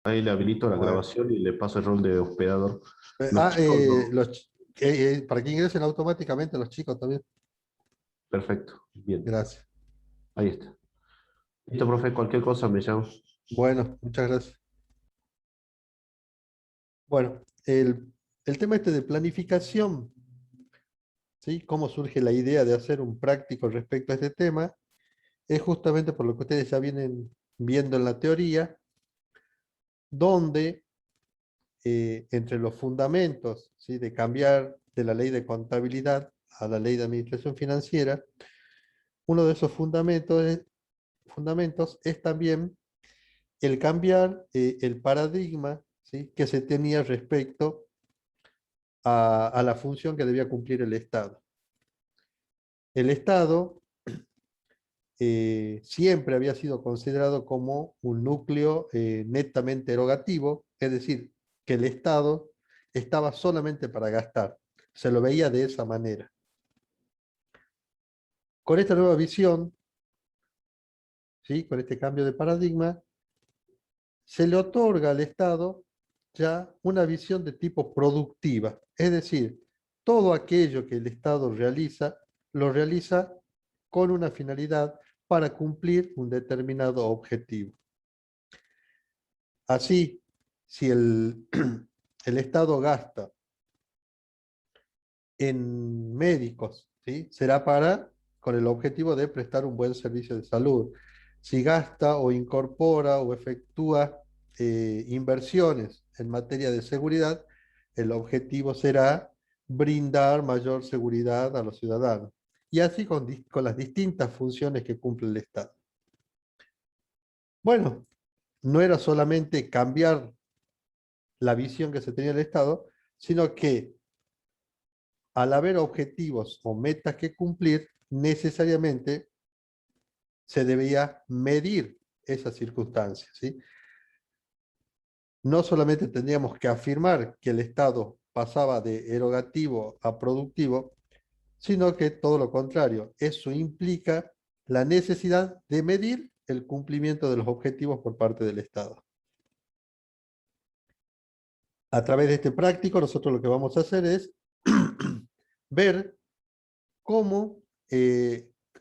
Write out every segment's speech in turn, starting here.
Ahí le habilito la Bueno. grabación y le paso el rol de hospedador. Eh, Los ah, chicos eh, no. los, ch- para que ingresen automáticamente los chicos también. Perfecto. Bien. Gracias. Ahí está. Listo, profe. Cualquier cosa me llama. Bueno, muchas gracias. Bueno, el tema este de planificación, ¿sí? Cómo surge la idea de hacer un práctico respecto a este tema, es justamente por lo que ustedes ya vienen viendo en la teoría, donde entre los fundamentos, ¿sí? De cambiar de la ley de contabilidad a la ley de administración financiera, uno de esos fundamentos es también el cambiar el paradigma, ¿sí? Que se tenía respecto a la función que debía cumplir el Estado. El Estado siempre había sido considerado como un núcleo netamente erogativo, es decir, que el Estado estaba solamente para gastar. Se lo veía de esa manera. Con esta nueva visión, ¿sí? Con este cambio de paradigma, se le otorga al Estado ya una visión de tipo productiva, es decir, todo aquello que el Estado realiza, lo realiza con una finalidad para cumplir un determinado objetivo. Así, si el Estado gasta en médicos, ¿sí? Será con el objetivo de prestar un buen servicio de salud. Si gasta o incorpora o efectúa inversiones en materia de seguridad, el objetivo será brindar mayor seguridad a los ciudadanos. Y así con las distintas funciones que cumple el Estado. Bueno, no era solamente cambiar la visión que se tenía del Estado, sino que al haber objetivos o metas que cumplir, necesariamente se debía medir esas circunstancias, ¿sí? No solamente tendríamos que afirmar que el Estado pasaba de erogativo a productivo, sino que todo lo contrario, eso implica la necesidad de medir el cumplimiento de los objetivos por parte del Estado. A través de este práctico, nosotros lo que vamos a hacer es ver cómo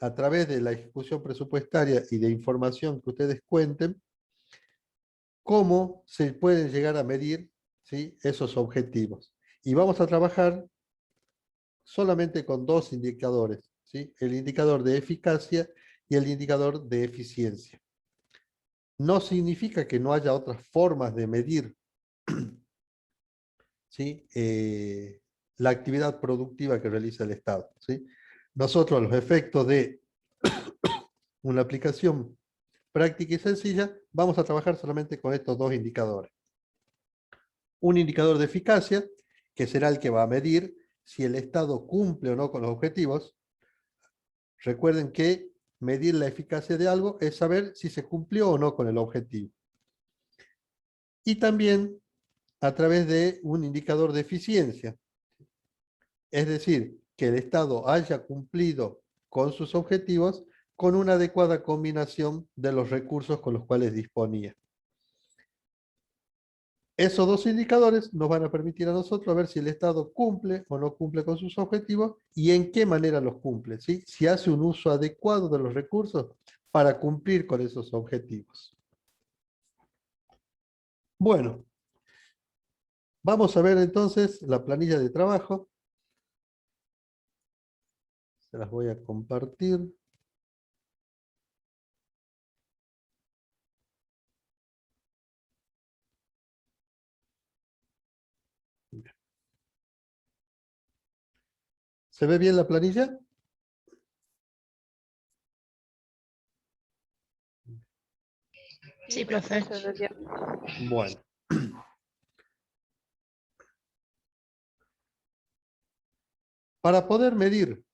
a través de la ejecución presupuestaria y de información que ustedes cuenten, cómo se pueden llegar a medir, ¿sí? Esos objetivos. Y vamos a trabajar solamente con dos indicadores, ¿sí? El indicador de eficacia y el indicador de eficiencia. No significa que no haya otras formas de medir, ¿sí? La actividad productiva que realiza el Estado, ¿sí? Nosotros, los efectos de una aplicación práctica y sencilla, vamos a trabajar solamente con estos dos indicadores. Un indicador de eficacia, que será el que va a medir si el Estado cumple o no con los objetivos. Recuerden que medir la eficacia de algo es saber si se cumplió o no con el objetivo. Y también a través de un indicador de eficiencia, es decir, que el Estado haya cumplido con sus objetivos con una adecuada combinación de los recursos con los cuales disponía. Esos dos indicadores nos van a permitir a nosotros ver si el Estado cumple o no cumple con sus objetivos y en qué manera los cumple, ¿sí? Si hace un uso adecuado de los recursos para cumplir con esos objetivos. Bueno, vamos a ver entonces la planilla de trabajo. Se las voy a compartir. ¿Se ve bien la planilla? Sí, profe. Bueno. Para poder medir,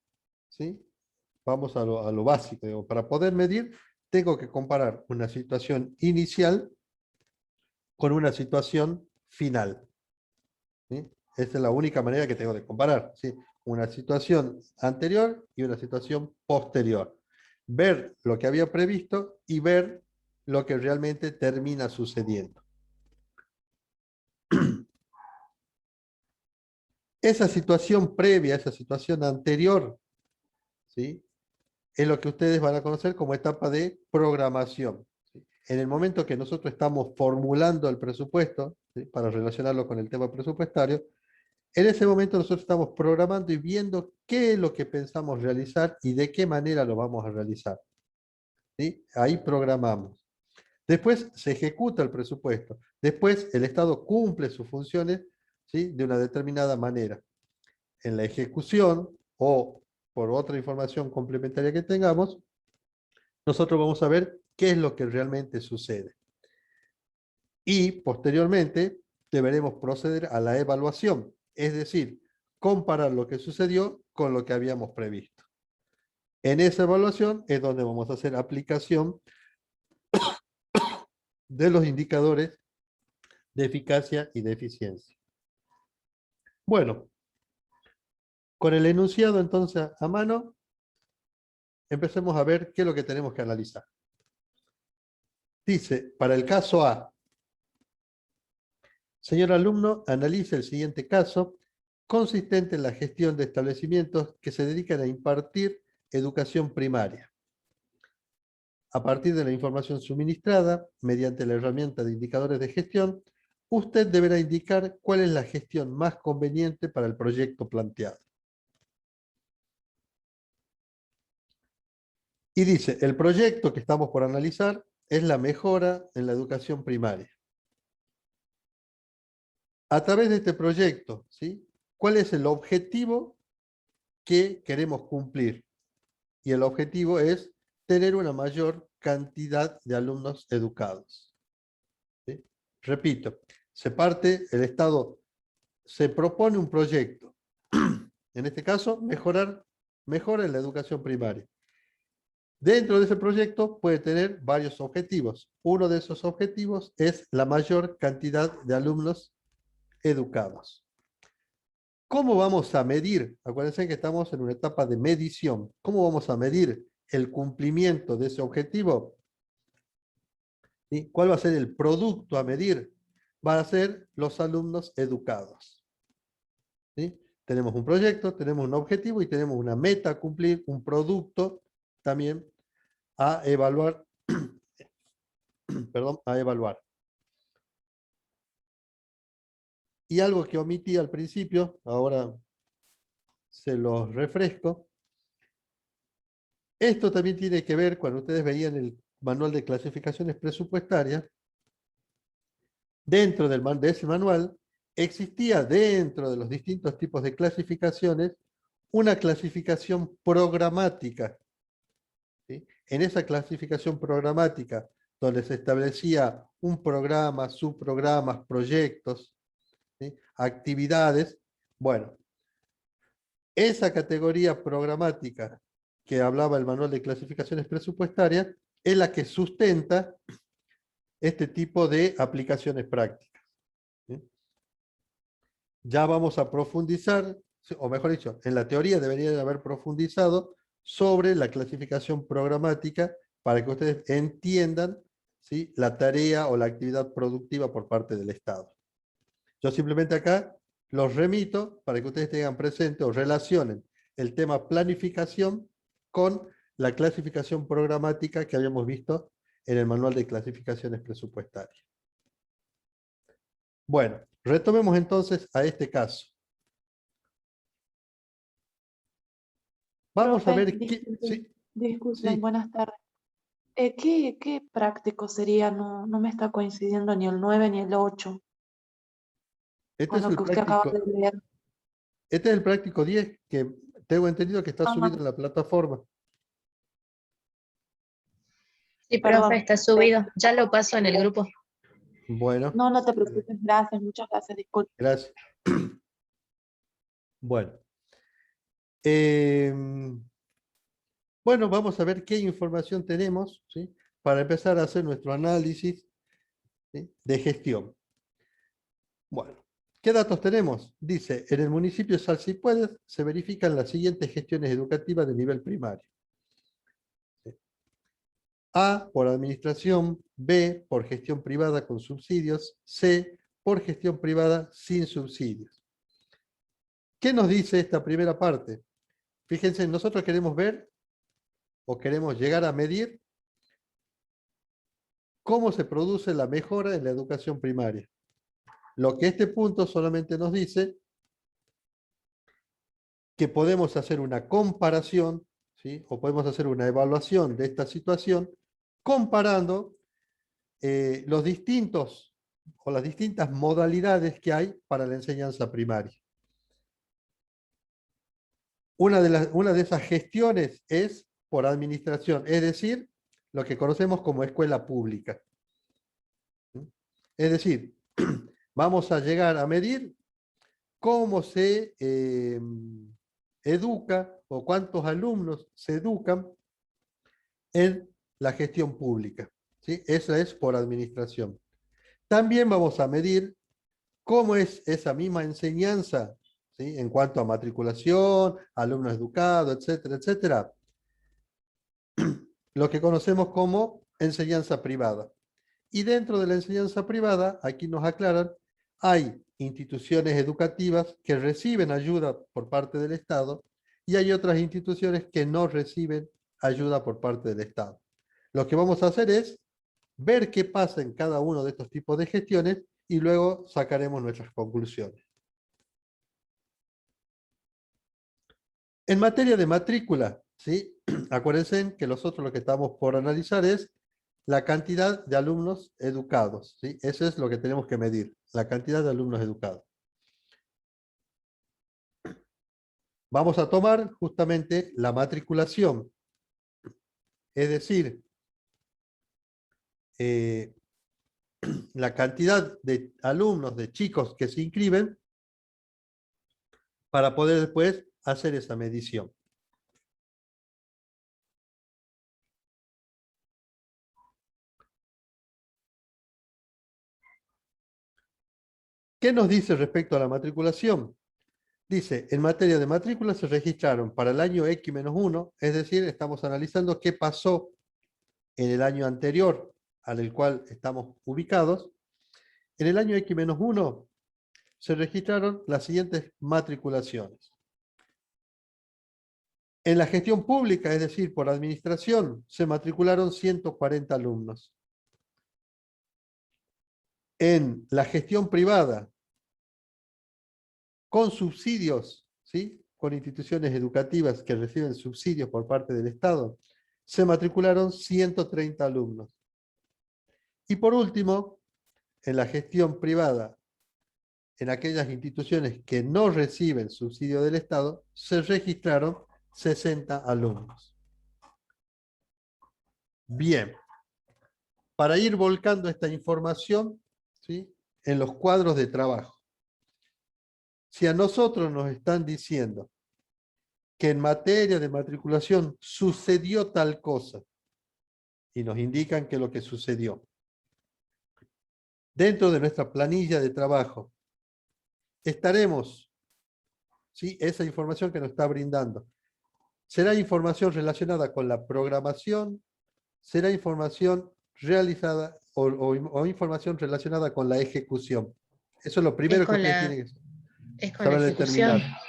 ¿sí? Vamos a lo básico. Digo, para poder medir, tengo que comparar una situación inicial con una situación final, ¿sí? Esa es la única manera que tengo de comparar, ¿sí? Una situación anterior y una situación posterior. Ver lo que había previsto y ver lo que realmente termina sucediendo. Esa situación previa, esa situación anterior, ¿sí? Es lo que ustedes van a conocer como etapa de programación. ¿Sí? En el momento que nosotros estamos formulando el presupuesto, ¿sí? Para relacionarlo con el tema presupuestario, en ese momento nosotros estamos programando y viendo qué es lo que pensamos realizar y de qué manera lo vamos a realizar. ¿Sí? Ahí programamos. Después se ejecuta el presupuesto. Después el Estado cumple sus funciones, ¿sí? De una determinada manera. En la ejecución o por otra información complementaria que tengamos, nosotros vamos a ver qué es lo que realmente sucede. Y posteriormente deberemos proceder a la evaluación, es decir, comparar lo que sucedió con lo que habíamos previsto. En esa evaluación es donde vamos a hacer aplicación de los indicadores de eficacia y de eficiencia. Bueno, con el enunciado entonces a mano, empecemos a ver qué es lo que tenemos que analizar. Dice, para el caso A, señor alumno, analice el siguiente caso consistente en la gestión de establecimientos que se dedican a impartir educación primaria. A partir de la información suministrada, mediante la herramienta de indicadores de gestión, usted deberá indicar cuál es la gestión más conveniente para el proyecto planteado. Y dice, el proyecto que estamos por analizar es la mejora en la educación primaria. A través de este proyecto, ¿sí? ¿Cuál es el objetivo que queremos cumplir? Y el objetivo es tener una mayor cantidad de alumnos educados. ¿Sí? Repito, el Estado se propone un proyecto, en este caso, mejora en la educación primaria. Dentro de ese proyecto puede tener varios objetivos. Uno de esos objetivos es la mayor cantidad de alumnos educados. ¿Cómo vamos a medir? Acuérdense que estamos en una etapa de medición. ¿Cómo vamos a medir el cumplimiento de ese objetivo? ¿Sí? ¿Cuál va a ser el producto a medir? Van a ser los alumnos educados. ¿Sí? Tenemos un proyecto, tenemos un objetivo y tenemos una meta a cumplir, un producto también a evaluar, perdón, a evaluar. Y algo que omití al principio, ahora se los refresco. Esto también tiene que ver, cuando ustedes veían el manual de clasificaciones presupuestarias, dentro de ese manual existía dentro de los distintos tipos de clasificaciones una clasificación programática. ¿Sí? En esa clasificación programática, donde se establecía un programa, subprogramas, proyectos, ¿sí? Actividades, bueno, esa categoría programática que hablaba el manual de clasificaciones presupuestarias es la que sustenta este tipo de aplicaciones prácticas. ¿Sí? Ya vamos a profundizar, o mejor dicho, en la teoría debería de haber profundizado sobre la clasificación programática para que ustedes entiendan, ¿sí? La tarea o la actividad productiva por parte del Estado. Yo simplemente acá los remito para que ustedes tengan presente o relacionen el tema planificación con la clasificación programática que habíamos visto en el manual de clasificaciones presupuestarias. Bueno, retomemos entonces a este caso. Vamos a Profe, ver qué... Sí, disculpen, sí. buenas tardes. ¿Qué práctico sería? No me está coincidiendo ni el 9 ni el 8 Este con es lo el que usted acaba de práctico, leer. este es el práctico 10 que tengo entendido que está Ajá, subido en la plataforma. Sí, profe, perdón. está subido. Ya lo paso en el grupo. Bueno, No te preocupes, gracias, muchas gracias, disculpe. gracias. Bueno. Bueno, vamos a ver qué información tenemos, ¿sí? Para empezar a hacer nuestro análisis, ¿sí? De gestión. Bueno, ¿qué datos tenemos? Dice, en el municipio de Salsipuedes se verifican las siguientes gestiones educativas de nivel primario. ¿Sí? A, por administración; B, por gestión privada con subsidios; C, por gestión privada sin subsidios. ¿Qué nos dice esta primera parte? Fíjense, nosotros queremos ver o queremos llegar a medir cómo se produce la mejora en la educación primaria. Lo que este punto solamente nos dice que podemos hacer una comparación, ¿sí? O podemos hacer una evaluación de esta situación comparando los distintos o las distintas modalidades que hay para la enseñanza primaria. Una de esas gestiones es por administración, es decir, lo que conocemos como escuela pública. Es decir, vamos a llegar a medir cómo se educa o cuántos alumnos se educan en la gestión pública, ¿sí? Esa es por administración. También vamos a medir cómo es esa misma enseñanza, ¿sí? En cuanto a matriculación, alumnos educados, etcétera, etcétera. Lo que conocemos como enseñanza privada. Y dentro de la enseñanza privada, aquí nos aclaran, hay instituciones educativas que reciben ayuda por parte del Estado y hay otras instituciones que no reciben ayuda por parte del Estado. Lo que vamos a hacer es ver qué pasa en cada uno de estos tipos de gestiones y luego sacaremos nuestras conclusiones. En materia de matrícula, ¿sí? Acuérdense que nosotros lo que estamos por analizar es la cantidad de alumnos educados, ¿sí? Eso es lo que tenemos que medir, la cantidad de alumnos educados. Vamos a tomar justamente la matriculación, es decir, la cantidad de alumnos, de chicos que se inscriben para poder después hacer esa medición. ¿Qué nos dice respecto a la matriculación? Dice, en materia de matrícula se registraron para el año X-1, es decir, estamos analizando qué pasó en el año anterior al cual estamos ubicados. En el año X-1 se registraron las siguientes matriculaciones. En la gestión pública, es decir, por administración, se matricularon 140 alumnos. En la gestión privada, con subsidios, ¿sí? Con instituciones educativas que reciben subsidios por parte del Estado, se matricularon 130 alumnos. Y por último, en la gestión privada, en aquellas instituciones que no reciben subsidio del Estado, se registraron 60 alumnos. Bien, para ir volcando esta información, ¿sí? En los cuadros de trabajo. Si a nosotros nos están diciendo que en materia de matriculación sucedió tal cosa, y nos indican que lo que sucedió, dentro de nuestra planilla de trabajo, estaremos, ¿sí? Esa información que nos está brindando, ¿será información relacionada con la programación? ¿Será información realizada o información relacionada con la ejecución? Eso es lo primero que ustedes tienen que Es con la saber ejecución. determinar.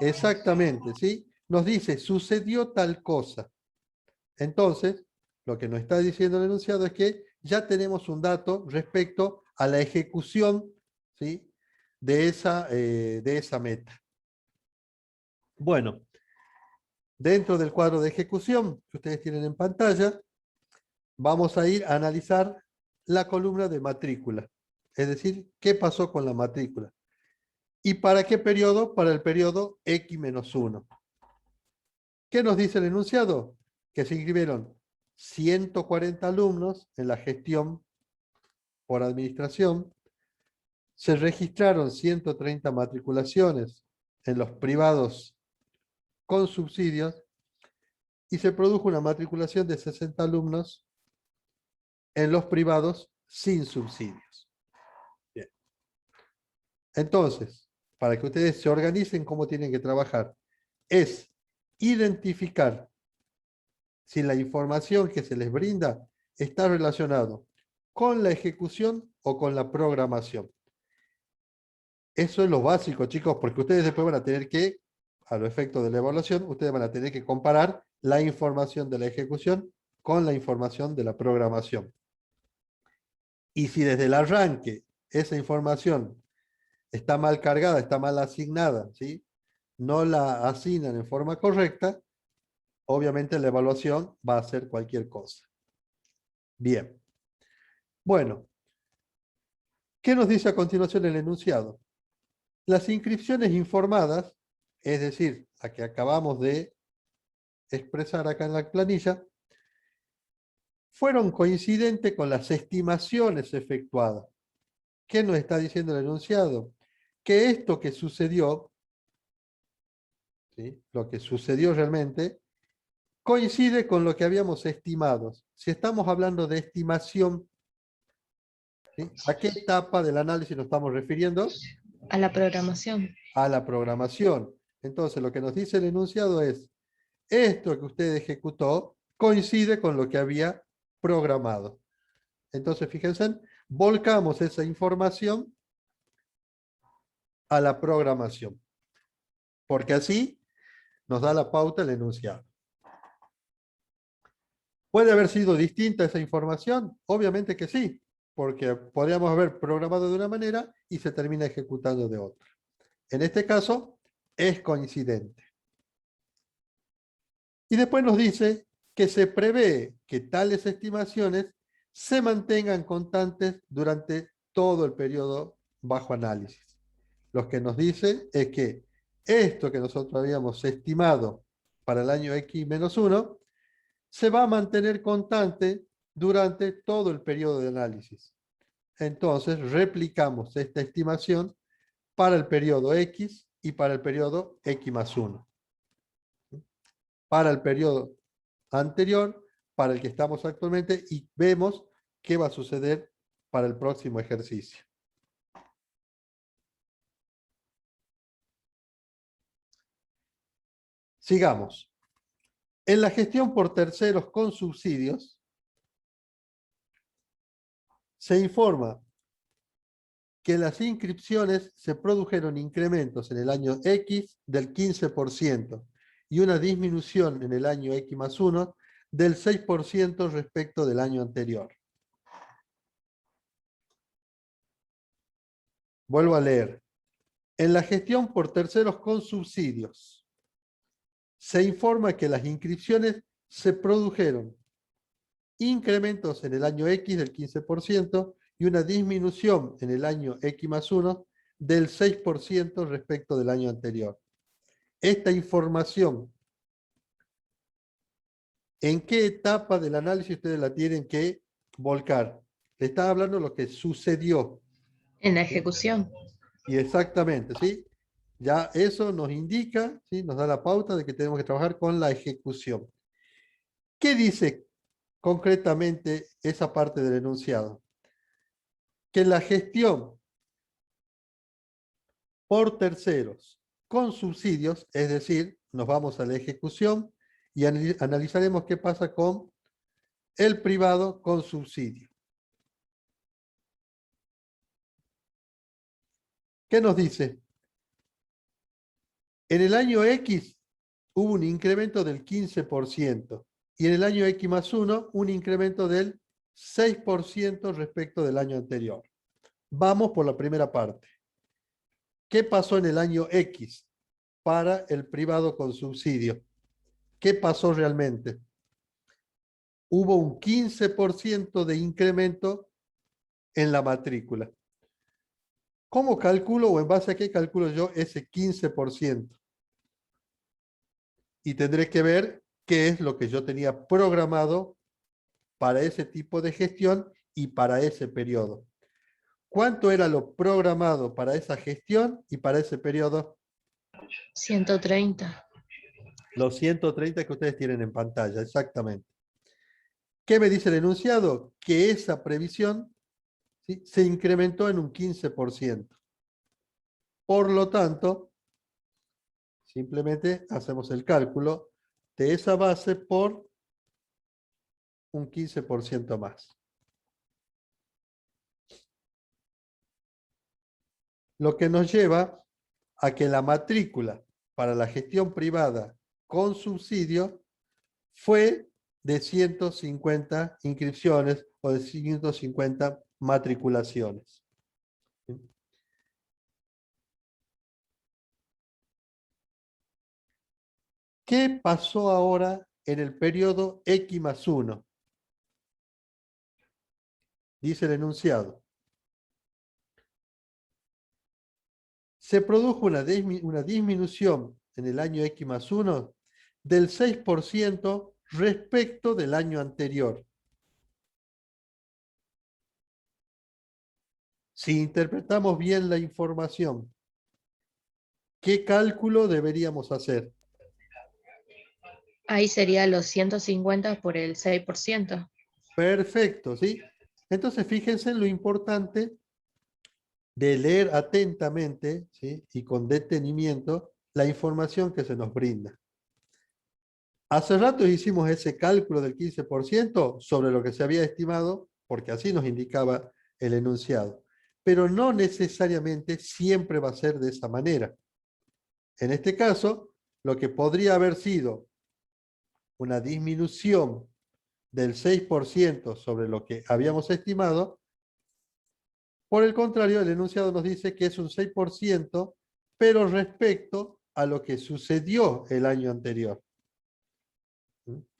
Exactamente, ¿sí? Nos dice, sucedió tal cosa. Entonces, lo que nos está diciendo el enunciado es que ya tenemos un dato respecto a la ejecución, ¿sí? de esa meta. Bueno, dentro del cuadro de ejecución que ustedes tienen en pantalla, vamos a ir a analizar la columna de matrícula. Es decir, ¿qué pasó con la matrícula? ¿Y para qué periodo? Para el periodo X-1. ¿Qué nos dice el enunciado? Que se inscribieron 140 alumnos en la gestión por administración, se registraron 130 matriculaciones en los privados con subsidios y se produjo una matriculación de 60 alumnos en los privados sin subsidios. Bien. Entonces, para que ustedes se organicen cómo tienen que trabajar, es identificar si la información que se les brinda está relacionado con la ejecución o con la programación. Eso es lo básico, chicos, porque ustedes después van a tener que, a los efectos de la evaluación, ustedes van a tener que comparar la información de la ejecución con la información de la programación. Y si desde el arranque esa información está mal cargada, está mal asignada, ¿sí? No la asignan en forma correcta, obviamente la evaluación va a ser cualquier cosa. Bien. Bueno, ¿qué nos dice a continuación el enunciado? Las inscripciones informadas, es decir, la que acabamos de expresar acá en la planilla, fueron coincidentes con las estimaciones efectuadas. ¿Qué nos está diciendo el enunciado? Que esto que sucedió, ¿sí? Lo que sucedió realmente, coincide con lo que habíamos estimado. Si estamos hablando de estimación, ¿sí? ¿A qué etapa del análisis nos estamos refiriendo? A la programación. A la programación. Entonces, lo que nos dice el enunciado es, esto que usted ejecutó coincide con lo que había programado. Entonces, fíjense, volcamos esa información a la programación, porque así nos da la pauta el enunciado. ¿Puede haber sido distinta esa información? Obviamente que sí, porque podríamos haber programado de una manera y se termina ejecutando de otra. En este caso, es coincidente. Y después nos dice que se prevé que tales estimaciones se mantengan constantes durante todo el periodo bajo análisis. Lo que nos dice es que esto que nosotros habíamos estimado para el año X-1 se va a mantener constante durante todo el periodo de análisis. Entonces, replicamos esta estimación para el periodo X y para el periodo X+1. Para el periodo anterior, para el que estamos actualmente, y vemos qué va a suceder para el próximo ejercicio. Sigamos. En la gestión por terceros con subsidios, se informa que las inscripciones se produjeron incrementos en el año X del 15% y una disminución en el año X+1 del 6% respecto del año anterior. Vuelvo a leer. En la gestión por terceros con subsidios, se informa que las inscripciones se produjeron incrementos en el año X del 15% y una disminución en el año X+1 del 6% respecto del año anterior. Esta información, ¿en qué etapa del análisis ustedes la tienen que volcar? Le está hablando de lo que sucedió. En la ejecución. Y exactamente, ¿sí? Ya eso nos indica, ¿sí? Nos da la pauta de que tenemos que trabajar con la ejecución. ¿Qué dice concretamente esa parte del enunciado? Que la gestión por terceros con subsidios, es decir, nos vamos a la ejecución y analizaremos qué pasa con el privado con subsidio. ¿Qué nos dice? En el año X hubo un incremento del 15% y en el año X+1 un incremento del 6% respecto del año anterior. Vamos por la primera parte. ¿Qué pasó en el año X para el privado con subsidio? ¿Qué pasó realmente? Hubo un 15% de incremento en la matrícula. ¿Cómo calculo o en base a qué calculo yo ese 15%? Y tendré que ver qué es lo que yo tenía programado para ese tipo de gestión y para ese periodo. ¿Cuánto era lo programado para esa gestión y para ese periodo? 130. Los 130 que ustedes tienen en pantalla, exactamente. ¿Qué me dice el enunciado? Que esa previsión, ¿sí?, se incrementó en un 15%. Por lo tanto, simplemente hacemos el cálculo de esa base por un 15% más. lo que nos lleva a que la matrícula para la gestión privada con subsidio fue de 150 inscripciones o de 150 matriculaciones. ¿Qué pasó ahora en el periodo X+1? Dice el enunciado. Se produjo una disminución en el año X+1 del 6% respecto del año anterior. Si interpretamos bien la información, ¿qué cálculo deberíamos hacer? Ahí sería los 150 por el 6%. Perfecto, ¿sí? Entonces fíjense en lo importante de leer atentamente, ¿sí? Y con detenimiento la información que se nos brinda. Hace rato hicimos ese cálculo del 15% sobre lo que se había estimado, porque así nos indicaba el enunciado. Pero no necesariamente siempre va a ser de esa manera. En este caso, lo que podría haber sido una disminución del 6% sobre lo que habíamos estimado, por el contrario, el enunciado nos dice que es un 6%, pero respecto a lo que sucedió el año anterior.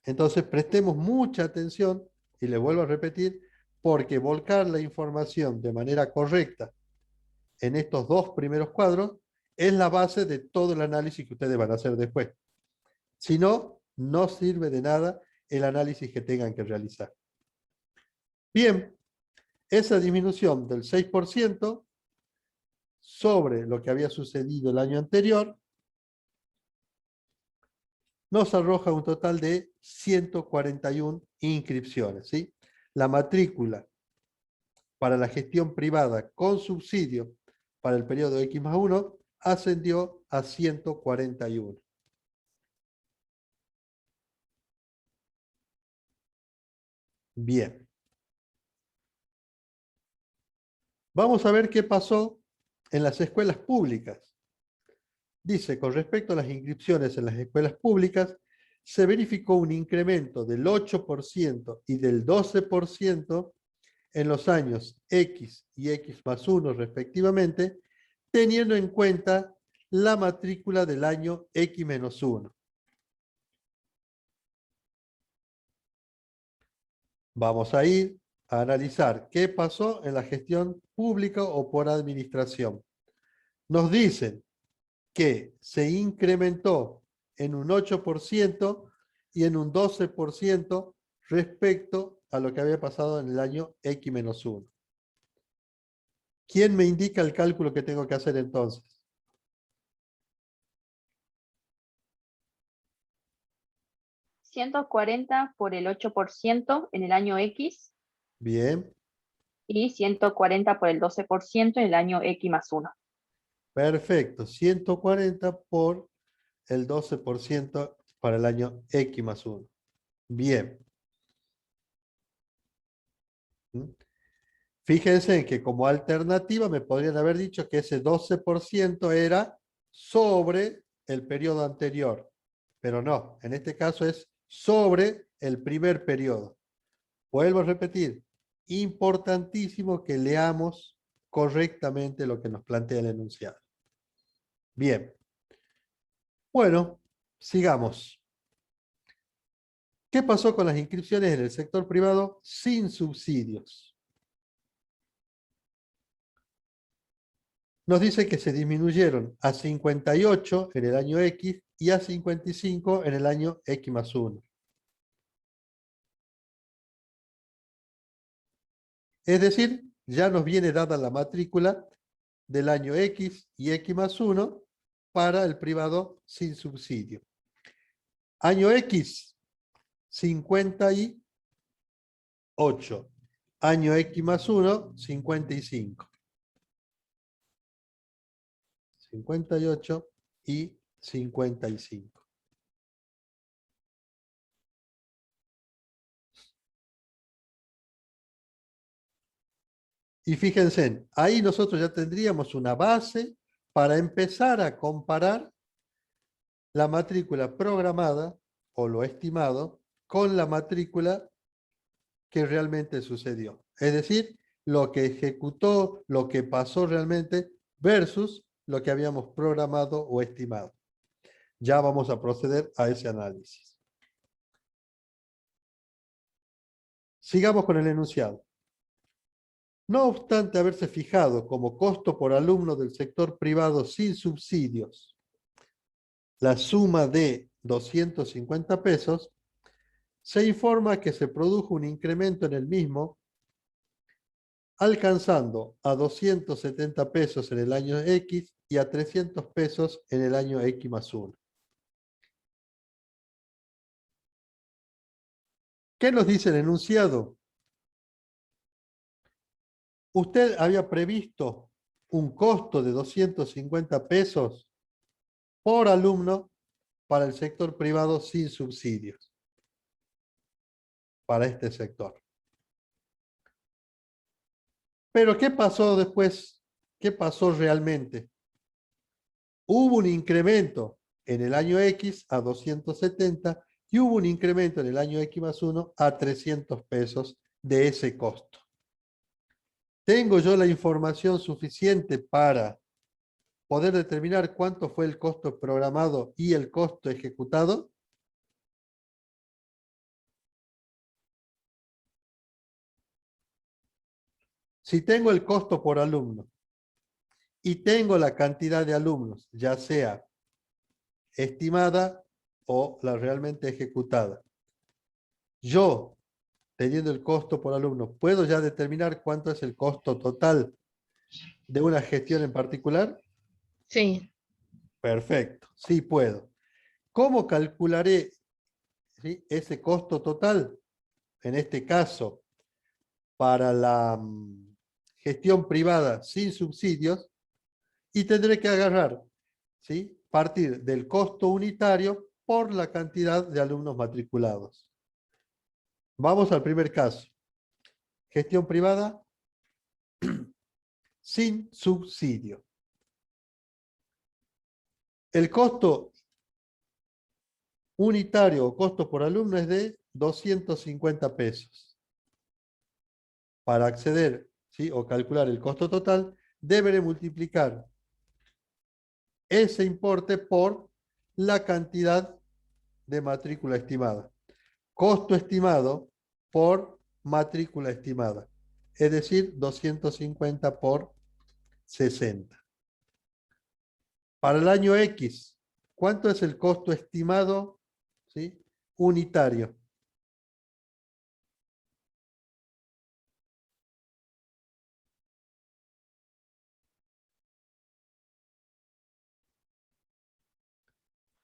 Entonces prestemos mucha atención, y le vuelvo a repetir, porque volcar la información de manera correcta en estos dos primeros cuadros es la base de todo el análisis que ustedes van a hacer después. Si no, no sirve de nada el análisis que tengan que realizar. Bien, esa disminución del 6% sobre lo que había sucedido el año anterior nos arroja un total de 141 inscripciones, ¿sí? La matrícula para la gestión privada con subsidio para el periodo X+1 ascendió a 141. Bien. Vamos a ver qué pasó en las escuelas públicas. Dice, con respecto a las inscripciones en las escuelas públicas, se verificó un incremento del 8% y del 12% en los años X y X+1 respectivamente, teniendo en cuenta la matrícula del año X-1. Vamos a ir a analizar qué pasó en la gestión pública o por administración. Nos dicen que se incrementó en un 8% y en un 12% respecto a lo que había pasado en el año X-1. ¿Quién me indica el cálculo que tengo que hacer entonces? ¿140 por el 8% en el año X Bien, y 140 por el 12% en el año X+1? perfecto. 140 por el 12% para el año X+1. Bien. Fíjense que como alternativa me podrían haber dicho que ese 12% era sobre el periodo anterior, pero no, en este caso es sobre el primer periodo. Vuelvo a repetir, importantísimo que leamos correctamente lo que nos plantea el enunciado. Bien, bueno, sigamos. ¿Qué pasó con las inscripciones en el sector privado sin subsidios? Nos dice que se disminuyeron a 58 en el año X y a 55 en el año X+1. Es decir, ya nos viene dada la matrícula del año X y X+1 para el privado sin subsidio. Año X, 58. Año X+1, 55. 58 y 55. Y fíjense, ahí nosotros ya tendríamos una base para empezar a comparar la matrícula programada o lo estimado con la matrícula que realmente sucedió. Es decir, lo que ejecutó, lo que pasó realmente versus lo que habíamos programado o estimado. Ya vamos a proceder a ese análisis. Sigamos con el enunciado. No obstante haberse fijado como costo por alumno del sector privado sin subsidios la suma de 250 pesos, se informa que se produjo un incremento en el mismo, alcanzando a 270 pesos en el año X y a 300 pesos en el año X más 1. ¿Qué nos dice el enunciado? Usted había previsto un costo de 250 pesos por alumno para el sector privado sin subsidios, para este sector. Pero ¿qué pasó después? ¿Qué pasó realmente? Hubo un incremento en el año X a 270 y hubo un incremento en el año X más 1 a 300 pesos de ese costo. ¿Tengo yo la información suficiente para poder determinar cuánto fue el costo programado y el costo ejecutado? Si tengo el costo por alumno y tengo la cantidad de alumnos, ya sea estimada o la realmente ejecutada, yo, teniendo el costo por alumno, ¿puedo ya determinar cuánto es el costo total de una gestión en particular? Sí, Perfecto, sí puedo. ¿Cómo calcularé, ¿sí?, ese costo total? En este caso, para la gestión privada sin subsidios, y tendré que agarrar, ¿sí?, partir del costo unitario por la cantidad de alumnos matriculados. Vamos al primer caso. Gestión privada sin subsidio. El costo unitario o costo por alumno es de 250 pesos. Para acceder, ¿sí?, o calcular el costo total, deberé multiplicar ese importe por la cantidad de matrícula estimada. Costo estimado por matrícula estimada. Es decir, 250 por 60. Para el año X, ¿cuánto es el costo estimado, ¿sí?, unitario?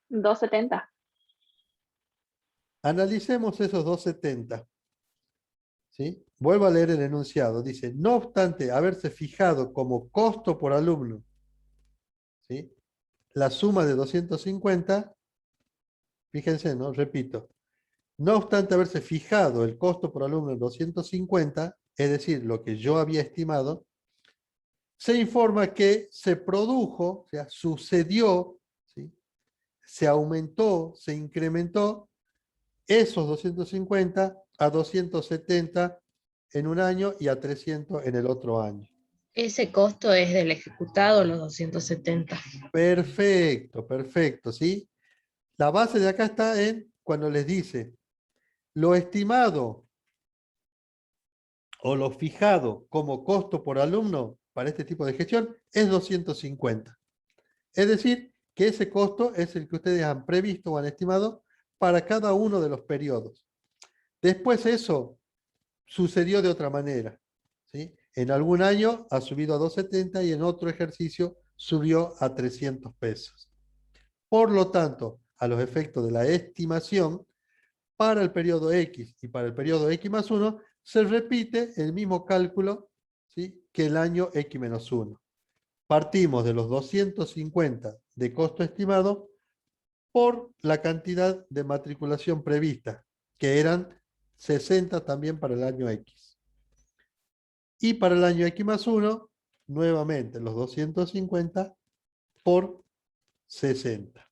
$270. Analicemos esos 270. ¿Sí? Vuelvo a leer el enunciado. Dice, no obstante haberse fijado como costo por alumno, ¿sí?, la suma de 250, fíjense, ¿no? Repito, no obstante haberse fijado el costo por alumno en 250, es decir, lo que yo había estimado, se informa que se produjo, o sea, sucedió, ¿sí?, se aumentó, se incrementó esos 250 a 270 en un año y a 300 en el otro año. ese costo es del ejecutado, los 270. Perfecto, perfecto, ¿sí? La base de acá está en cuando les dice lo estimado o lo fijado como costo por alumno para este tipo de gestión es 250. Es decir, que ese costo es el que ustedes han previsto o han estimado para cada uno de los periodos. Después eso sucedió de otra manera, ¿sí? En algún año ha subido a 270 y en otro ejercicio subió a 300 pesos. Por lo tanto, a los efectos de la estimación, para el periodo X y para el periodo X más 1, se repite el mismo cálculo, ¿sí?, que el año X menos 1. Partimos de los 250 de costo estimado por la cantidad de matriculación prevista, que eran 60 también para el año X. Y para el año X más 1, nuevamente los 250 por 60.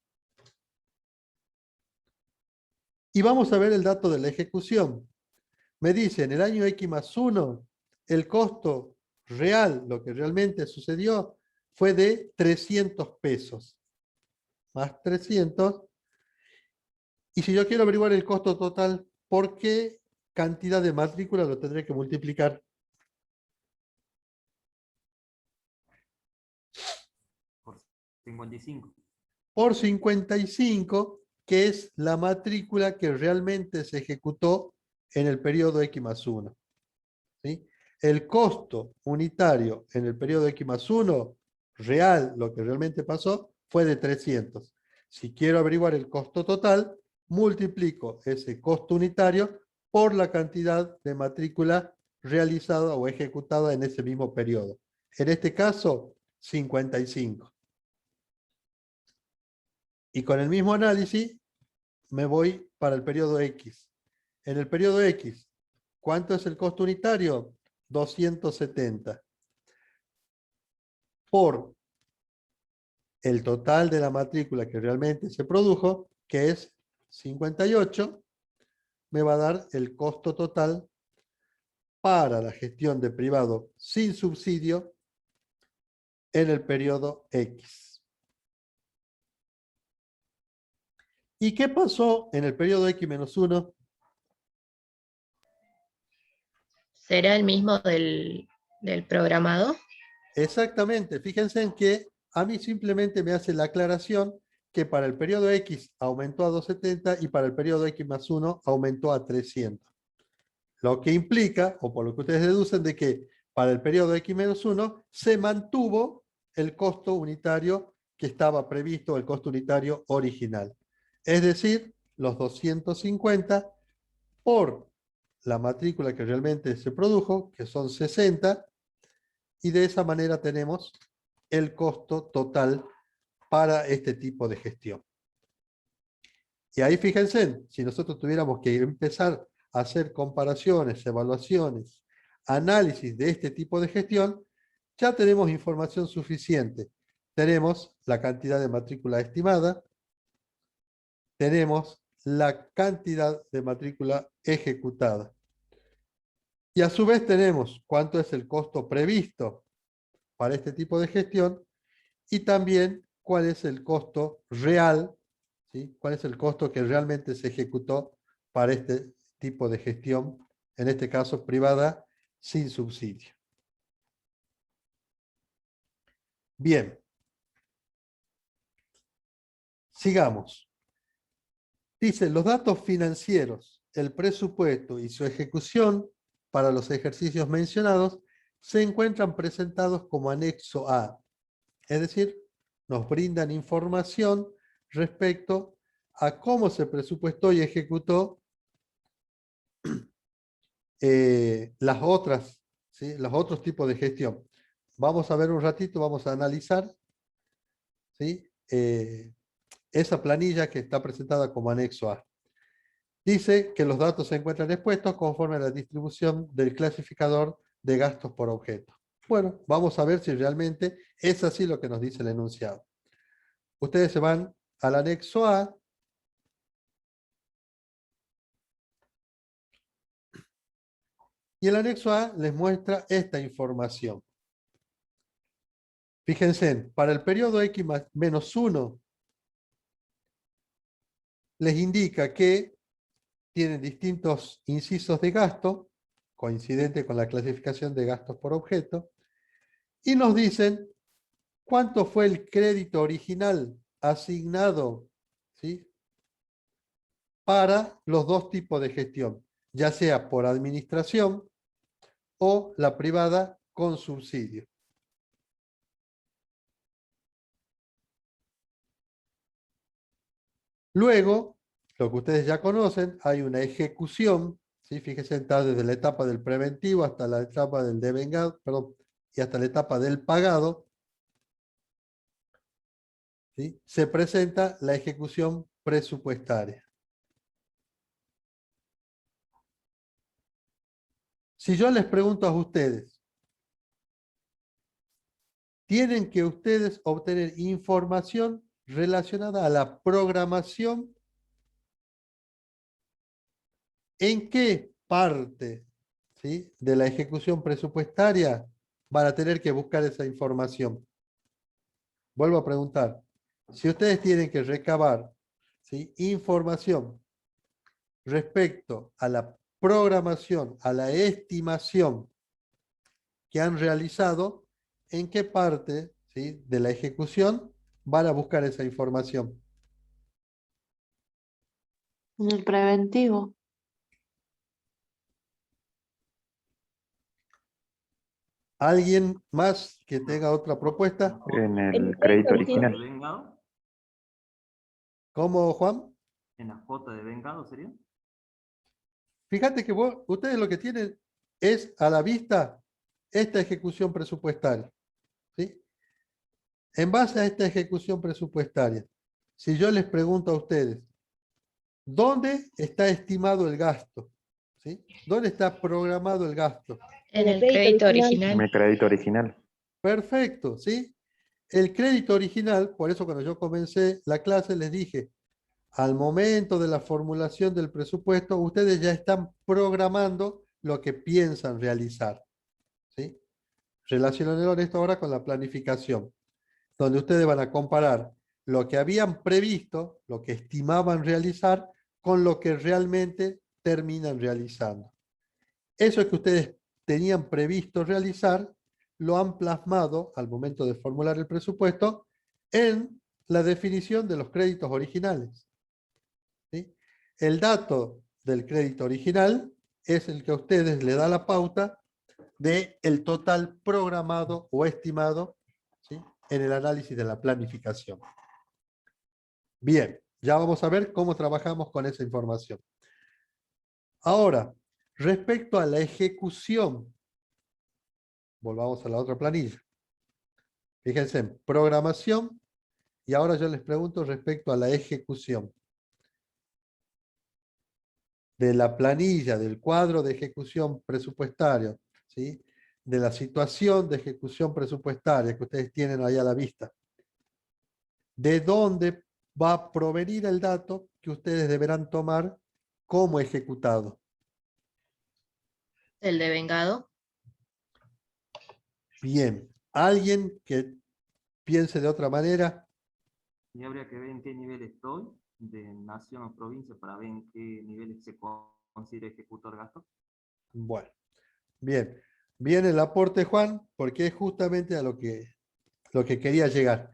Y vamos a ver el dato de la ejecución. Me dice, en el año X más 1, el costo real, lo que realmente sucedió, fue de 300 pesos. Más 300. Y si yo quiero averiguar el costo total, ¿por qué cantidad de matrícula lo tendré que multiplicar? Por 55. Por 55, que es la matrícula que realmente se ejecutó en el periodo X más 1. ¿Sí? El costo unitario en el periodo X más 1, real, lo que realmente pasó, fue de 300. Si quiero averiguar el costo total, multiplico ese costo unitario por la cantidad de matrícula realizada o ejecutada en ese mismo periodo. En este caso, 55. Y con el mismo análisis me voy para el periodo X. En el periodo X, ¿cuánto es el costo unitario? 270. Por el total de la matrícula que realmente se produjo, que es 58, me va a dar el costo total para la gestión de privado sin subsidio en el periodo X. ¿Y qué pasó en el periodo X-1? ¿Será el mismo del programado? Exactamente, fíjense en que a mí simplemente me hace la aclaración que para el periodo X aumentó a 270 y para el periodo X más 1 aumentó a 300. Lo que implica, o por lo que ustedes deducen, de que para el periodo X menos 1 se mantuvo el costo unitario que estaba previsto, el costo unitario original. Es decir, los 250 por la matrícula que realmente se produjo, que son 60, y de esa manera tenemos el costo total para este tipo de gestión. Y ahí fíjense, si nosotros tuviéramos que empezar a hacer comparaciones, evaluaciones, análisis de este tipo de gestión, ya tenemos información suficiente. Tenemos la cantidad de matrícula estimada, tenemos la cantidad de matrícula ejecutada. Y a su vez tenemos cuánto es el costo previsto para este tipo de gestión y también cuál es el costo real, ¿sí? Cuál es el costo que realmente se ejecutó para este tipo de gestión, en este caso privada, sin subsidio. Bien. Sigamos. Dice, los datos financieros, el presupuesto y su ejecución para los ejercicios mencionados se encuentran presentados como anexo A. Es decir, nos brindan información respecto a cómo se presupuestó y ejecutó las otras, ¿sí? Los otros tipos de gestión. Vamos a ver un ratito, vamos a analizar, ¿sí? Esa planilla que está presentada como anexo A. Dice que los datos se encuentran expuestos conforme a la distribución del clasificador de gastos por objeto. Bueno, vamos a ver si realmente es así lo que nos dice el enunciado. Ustedes se van al anexo A. Y el anexo A les muestra esta información. Fíjense, para el periodo X menos 1, les indica que tienen distintos incisos de gasto, coincidente con la clasificación de gastos por objeto, y nos dicen cuánto fue el crédito original asignado, ¿sí?, para los dos tipos de gestión, ya sea por administración o la privada con subsidio. Luego, lo que ustedes ya conocen, hay una ejecución, ¿sí? Fíjense, está desde la etapa del preventivo hasta la etapa del devengado, perdón, y hasta la etapa del pagado, ¿sí? Se presenta la ejecución presupuestaria. Si yo les pregunto a ustedes, tienen que ustedes obtener información relacionada a la programación. ¿En qué parte, ¿sí?, de la ejecución presupuestaria van a tener que buscar esa información? Vuelvo a preguntar. Si ustedes tienen que recabar, ¿sí?, información respecto a la programación, a la estimación que han realizado, ¿en qué parte, ¿sí?, de la ejecución van a buscar esa información? En el preventivo. ¿Alguien más que tenga otra propuesta? En El el crédito original. vengado, ¿Cómo, Juan? en la cuota de vengado sería. Fíjate que ustedes lo que tienen es a la vista esta ejecución presupuestaria, ¿sí? En base a esta ejecución presupuestaria, si yo les pregunto a ustedes, ¿dónde está estimado el gasto? ¿Sí? ¿Dónde está programado el gasto? En el crédito En original. el crédito original. Perfecto, ¿sí? El crédito original, por eso cuando yo comencé la clase les dije, al momento de la formulación del presupuesto, ustedes ya están programando lo que piensan realizar, ¿sí? Relacionen esto ahora con la planificación, donde ustedes van a comparar lo que habían previsto, lo que estimaban realizar, con lo que realmente terminan realizando. Eso que ustedes tenían previsto realizar, lo han plasmado al momento de formular el presupuesto en la definición de los créditos originales, ¿sí? El dato del crédito original es el que a ustedes le da la pauta del total programado o estimado, ¿sí?, en el análisis de la planificación. Bien, ya vamos a ver cómo trabajamos con esa información. Ahora, respecto a la ejecución, volvamos a la otra planilla. Fíjense en programación y ahora yo les pregunto respecto a la ejecución. De la planilla, del cuadro de ejecución presupuestario, ¿sí?, de la situación de ejecución presupuestaria que ustedes tienen ahí a la vista. ¿De dónde va a provenir el dato que ustedes deberán tomar como ejecutado? El de vengado. Bien, ¿alguien que piense de otra manera? Y habría que ver en qué nivel estoy de nación o provincia para ver en qué nivel se considera ejecutor gasto. Bueno, bien. Viene el aporte, Juan, porque es justamente a lo que quería llegar.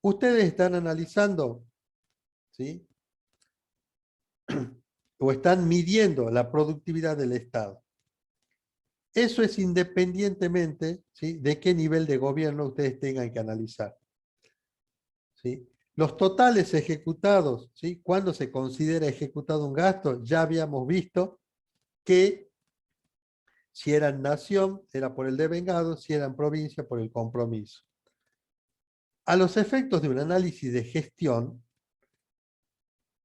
Ustedes están analizando, ¿sí?, o están midiendo la productividad del Estado. Eso es independientemente, ¿sí?, de qué nivel de gobierno ustedes tengan que analizar, ¿sí? Los totales ejecutados, ¿sí?, cuando se considera ejecutado un gasto, ya habíamos visto que si eran nación, era por el devengado, si eran provincia, por el compromiso. A los efectos de un análisis de gestión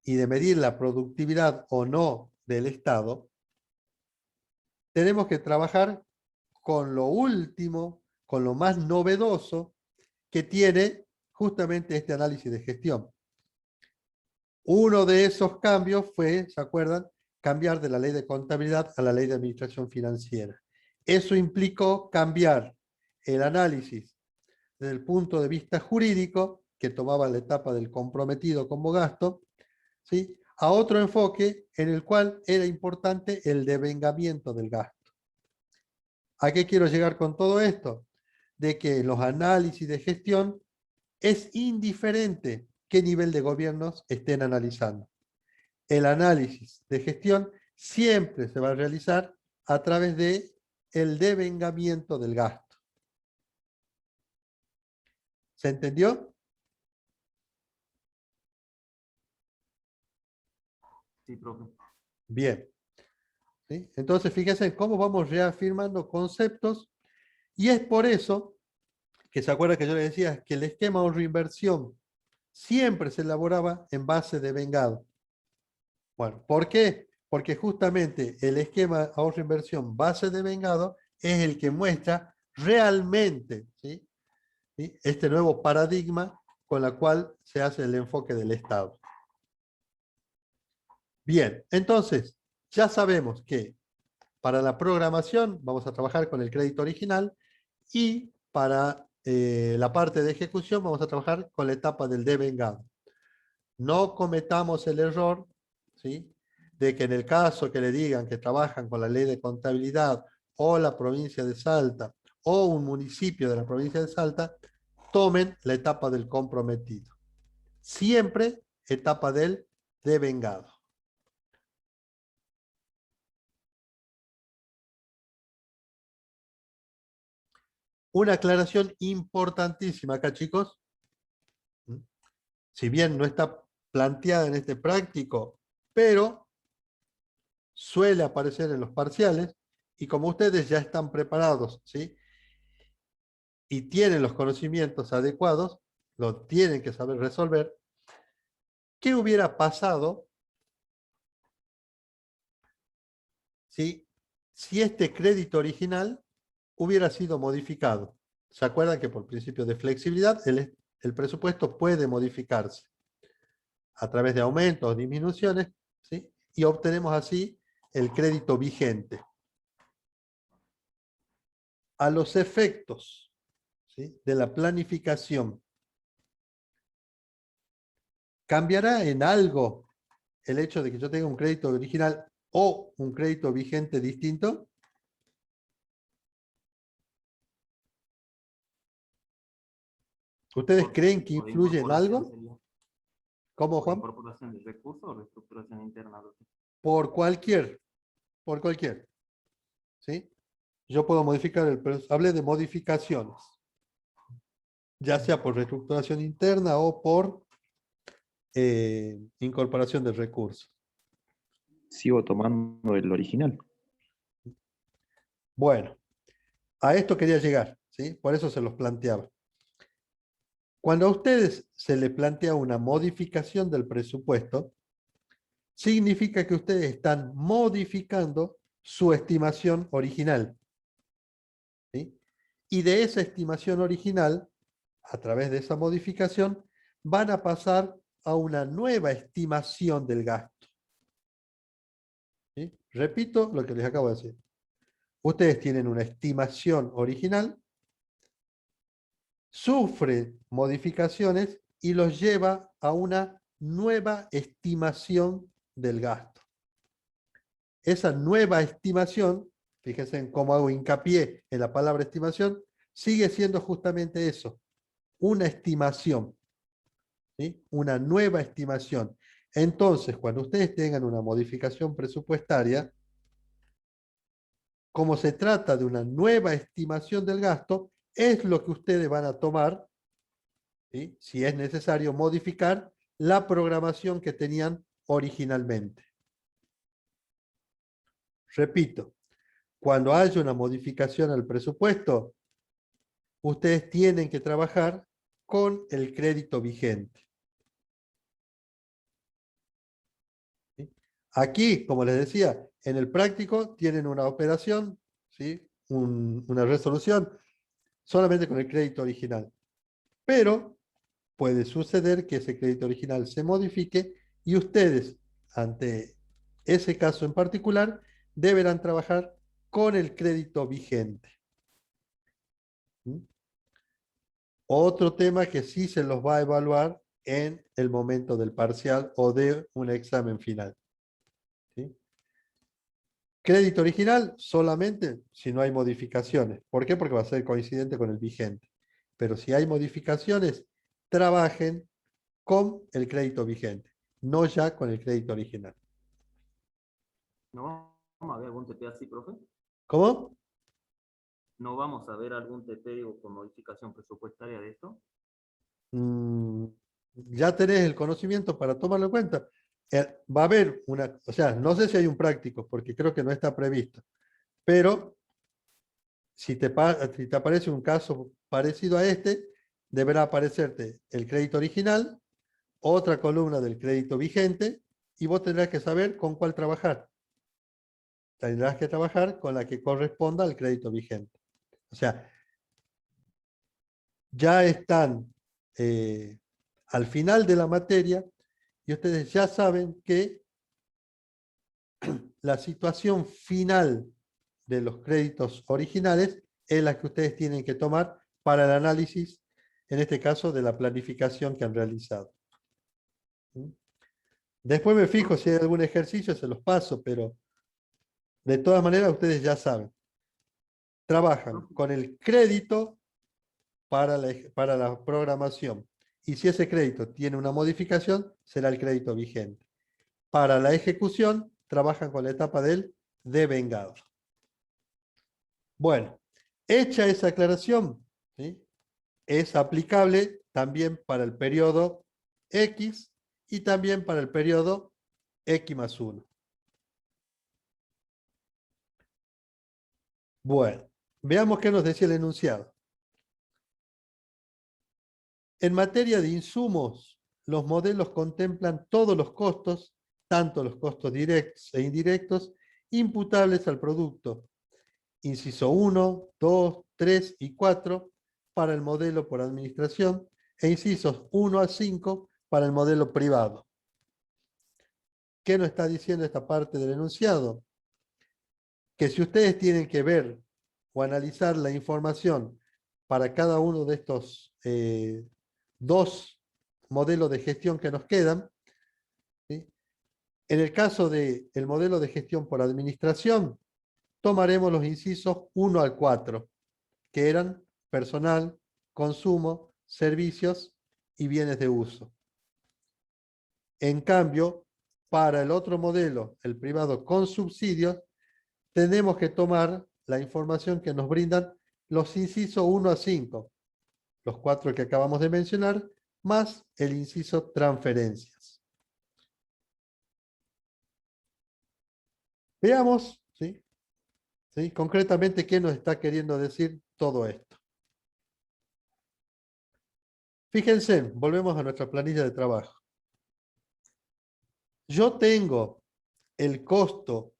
y de medir la productividad o no del Estado, tenemos que trabajar con lo último, con lo más novedoso que tiene justamente este análisis de gestión. Uno de esos cambios fue, ¿se acuerdan?, cambiar de la ley de contabilidad a la ley de administración financiera. Eso implicó cambiar el análisis desde el punto de vista jurídico, que tomaba la etapa del comprometido como gasto, ¿sí?, a otro enfoque en el cual era importante el devengamiento del gasto. ¿A qué quiero llegar con todo esto? De que en los análisis de gestión es indiferente qué nivel de gobiernos estén analizando. El análisis de gestión siempre se va a realizar a través de el devengamiento del gasto. ¿Se entendió? Sí, profe. Bien. ¿Sí? Entonces, fíjense cómo vamos reafirmando conceptos y es por eso que se acuerda que yo les decía que el esquema ahorro inversión siempre se elaboraba en base de vengado. Bueno, ¿por qué? Porque justamente el esquema ahorro inversión base de vengado es el que muestra realmente, ¿sí?, ¿sí? Este nuevo paradigma con la cual se hace el enfoque del Estado. Bien, entonces, ya sabemos que para la programación vamos a trabajar con el crédito original y para la parte de ejecución vamos a trabajar con la etapa del devengado. No cometamos el error, ¿sí?, de que en el caso que le digan que trabajan con la ley de contabilidad o la provincia de Salta o un municipio de la provincia de Salta, tomen la etapa del comprometido. Siempre etapa del devengado. Una aclaración importantísima acá, chicos. Si bien no está planteada en este práctico, pero suele aparecer en los parciales, y como ustedes ya están preparados, ¿sí?, y tienen los conocimientos adecuados, lo tienen que saber resolver. ¿Qué hubiera pasado si este crédito original hubiera sido modificado? ¿Se acuerdan que por principio de flexibilidad el presupuesto puede modificarse a través de aumentos o disminuciones, ¿sí?, y obtenemos así el crédito vigente? A los efectos, ¿sí?, de la planificación, ¿cambiará en algo el hecho de que yo tenga un crédito original o un crédito vigente distinto? ¿Ustedes creen que Por influye en incorporación algo? sería. ¿Cómo, ¿Por Juan? incorporación de recursos o reestructuración interna? Por cualquier, ¿sí? Yo puedo modificar hablé de modificaciones, ya sea por reestructuración interna o por incorporación de recursos. Sigo tomando el original. Bueno, a esto quería llegar, ¿sí? Por eso se los planteaba. Cuando a ustedes se les plantea una modificación del presupuesto, significa que ustedes están modificando su estimación original, ¿sí? Y de esa estimación original, a través de esa modificación, van a pasar a una nueva estimación del gasto. ¿Sí? Repito lo que les acabo de decir. Ustedes tienen una estimación original, sufre modificaciones y los lleva a una nueva estimación del gasto. Esa nueva estimación, fíjense en cómo hago hincapié en la palabra estimación, sigue siendo justamente eso, una estimación, ¿sí?, una nueva estimación. Entonces, cuando ustedes tengan una modificación presupuestaria, como se trata de una nueva estimación del gasto, es lo que ustedes van a tomar, ¿sí?, si es necesario modificar la programación que tenían originalmente. Repito, cuando haya una modificación al presupuesto, ustedes tienen que trabajar con el crédito vigente. ¿Sí? Aquí, como les decía, en el práctico tienen una operación, ¿sí?, una resolución solamente con el crédito original. Pero puede suceder que ese crédito original se modifique y ustedes, ante ese caso en particular, deberán trabajar con el crédito vigente. ¿Mm? Otro tema que sí se los va a evaluar en el momento del parcial o de un examen final. ¿Sí? Crédito original solamente si no hay modificaciones. ¿Por qué? Porque va a ser coincidente con el vigente. Pero si hay modificaciones, trabajen con el crédito vigente, no ya con el crédito original. ¿No vamos a ver algún TP así, profe? ¿Cómo? ¿No vamos a ver algún TP o con modificación presupuestaria de esto? Ya tenés el conocimiento para tomarlo en cuenta. Va a haber una, o sea, no sé si hay un práctico, porque creo que no está previsto, pero si te aparece un caso parecido a este, deberá aparecerte el crédito original, otra columna del crédito vigente, y vos tendrás que saber con cuál trabajar. Tendrás que trabajar con la que corresponda al crédito vigente. O sea, ya están al final de la materia y ustedes ya saben que la situación final de los créditos originales es la que ustedes tienen que tomar para el análisis, en este caso, de la planificación que han realizado. ¿Mm? Después me fijo si hay algún ejercicio, se los paso, pero de todas maneras ustedes ya saben. Trabajan con el crédito para la programación. Y si ese crédito tiene una modificación, será el crédito vigente. Para la ejecución, trabajan con la etapa del devengado. Bueno, hecha esa aclaración, ¿sí? Es aplicable también para el periodo X y también para el periodo X más 1. Bueno, veamos qué nos decía el enunciado. En materia de insumos, los modelos contemplan todos los costos, tanto los costos directos e indirectos, imputables al producto. Inciso 1, 2, 3 y 4 para el modelo por administración e incisos 1 a 5 para el modelo privado. ¿Qué nos está diciendo esta parte del enunciado? Que si ustedes tienen que ver o analizar la información para cada uno de estos dos modelos de gestión que nos quedan, ¿sí? En el caso del modelo de gestión por administración, tomaremos los incisos 1 al 4, que eran personal, consumo, servicios y bienes de uso. En cambio, para el otro modelo, el privado con subsidios, tenemos que tomar la información que nos brindan los incisos 1 a 5, los 4 que acabamos de mencionar, más el inciso transferencias. Veamos, ¿sí? ¿Sí? Concretamente, ¿qué nos está queriendo decir todo esto? Fíjense, volvemos a nuestra planilla de trabajo. Yo tengo el costo,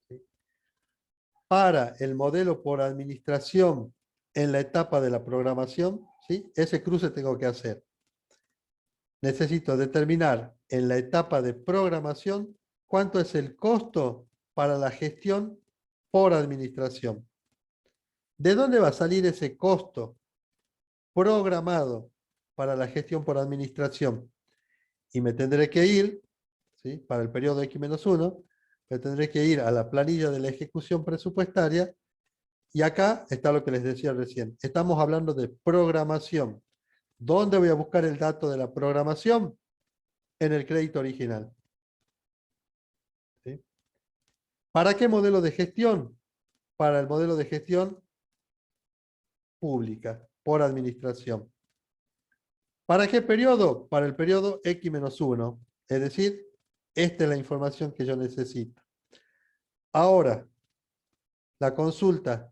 ¿sí?, para el modelo por administración en la etapa de la programación, ¿sí? Ese cruce tengo que hacer. Necesito determinar en la etapa de programación cuánto es el costo para la gestión por administración. ¿De dónde va a salir ese costo programado para la gestión por administración? Y me tendré que ir, ¿sí?, para el periodo X-1, me tendré que ir a la planilla de la ejecución presupuestaria y acá está lo que les decía recién. Estamos hablando de programación. ¿Dónde voy a buscar el dato de la programación? En el crédito original. ¿Sí? ¿Para qué modelo de gestión? Para el modelo de gestión pública, por administración. ¿Para qué periodo? Para el periodo X-1. Es decir, esta es la información que yo necesito. Ahora, la consulta.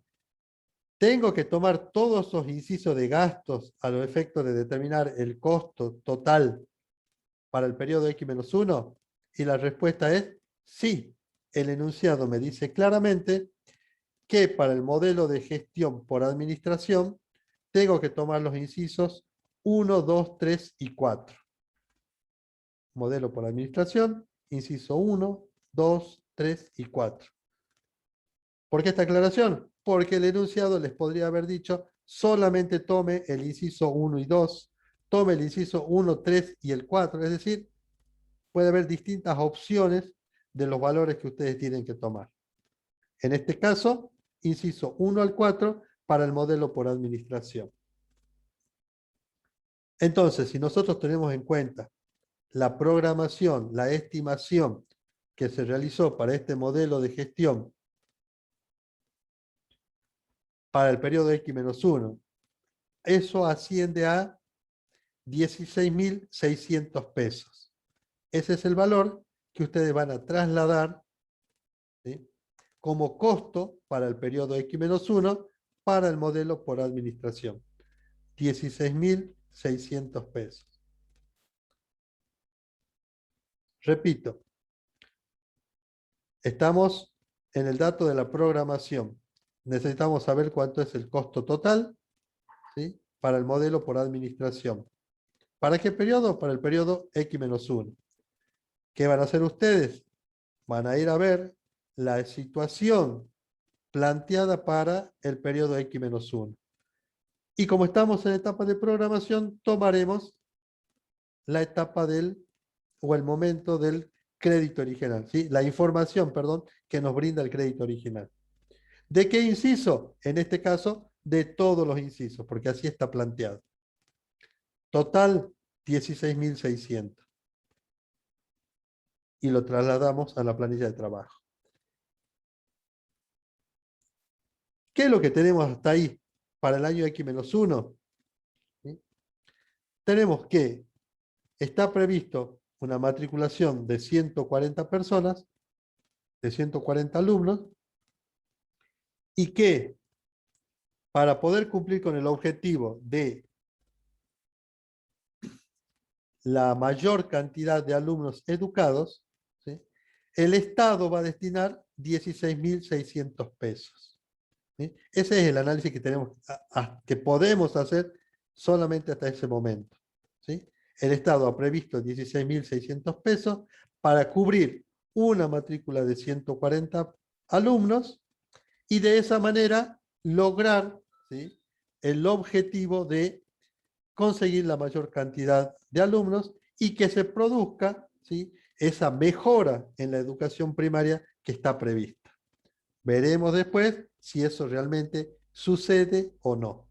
¿Tengo que tomar todos esos incisos de gastos a los efectos de determinar el costo total para el periodo X-1? Y la respuesta es sí. El enunciado me dice claramente que para el modelo de gestión por administración tengo que tomar los incisos 1, 2, 3 y 4. Modelo por administración, inciso 1, 2, 3 y 4. ¿Por qué esta aclaración? Porque el enunciado les podría haber dicho solamente tome el inciso 1 y 2, tome el inciso 1, 3 y el 4. Es decir, puede haber distintas opciones de los valores que ustedes tienen que tomar. En este caso, inciso 1 al 4 para el modelo por administración. Entonces, si nosotros tenemos en cuenta la programación, la estimación que se realizó para este modelo de gestión para el periodo X-1, eso asciende a 16.600 pesos. Ese es el valor que ustedes van a trasladar, ¿sí?, como costo para el periodo X-1 para el modelo por administración. 16.600 pesos. Repito, estamos en el dato de la programación. necesitamos saber cuánto es el costo total, ¿sí?, para el modelo por administración. ¿Para qué periodo? Para el periodo X-1. ¿Qué van a hacer ustedes? Van a ir a ver la situación planteada para el periodo X-1. Y como estamos en etapa de programación, tomaremos la etapa o el momento del crédito original, ¿sí? La información, perdón, que nos brinda el crédito original. ¿De qué inciso? En este caso, de todos los incisos, porque así está planteado. Total, 16.600. Y lo trasladamos a la planilla de trabajo. ¿Qué es lo que tenemos hasta ahí para el año X-1? ¿Sí? Tenemos que está previsto una matriculación de 140 personas, de 140 alumnos, y que para poder cumplir con el objetivo de la mayor cantidad de alumnos educados, ¿sí?, el Estado va a destinar 16.600 pesos. ¿Sí? Ese es el análisis que que podemos hacer solamente hasta ese momento. ¿Sí? El Estado ha previsto 16.600 pesos para cubrir una matrícula de 140 alumnos y de esa manera lograr, ¿sí?, el objetivo de conseguir la mayor cantidad de alumnos y que se produzca, ¿sí?, esa mejora en la educación primaria que está prevista. Veremos después si eso realmente sucede o no.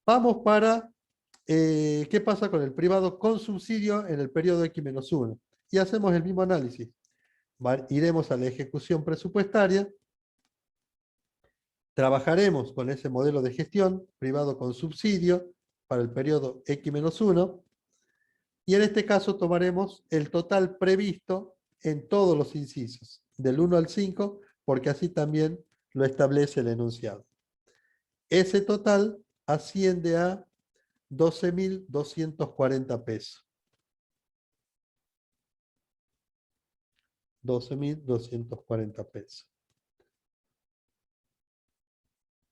Vamos para qué pasa con el privado con subsidio en el periodo X-1. Y hacemos el mismo análisis. Iremos a la ejecución presupuestaria. Trabajaremos con ese modelo de gestión, privado con subsidio, para el periodo X-1. Y en este caso tomaremos el total previsto en todos los incisos, del 1 al 5, porque así también lo establece el enunciado. Ese total asciende a 12.240 pesos. 12.240 pesos.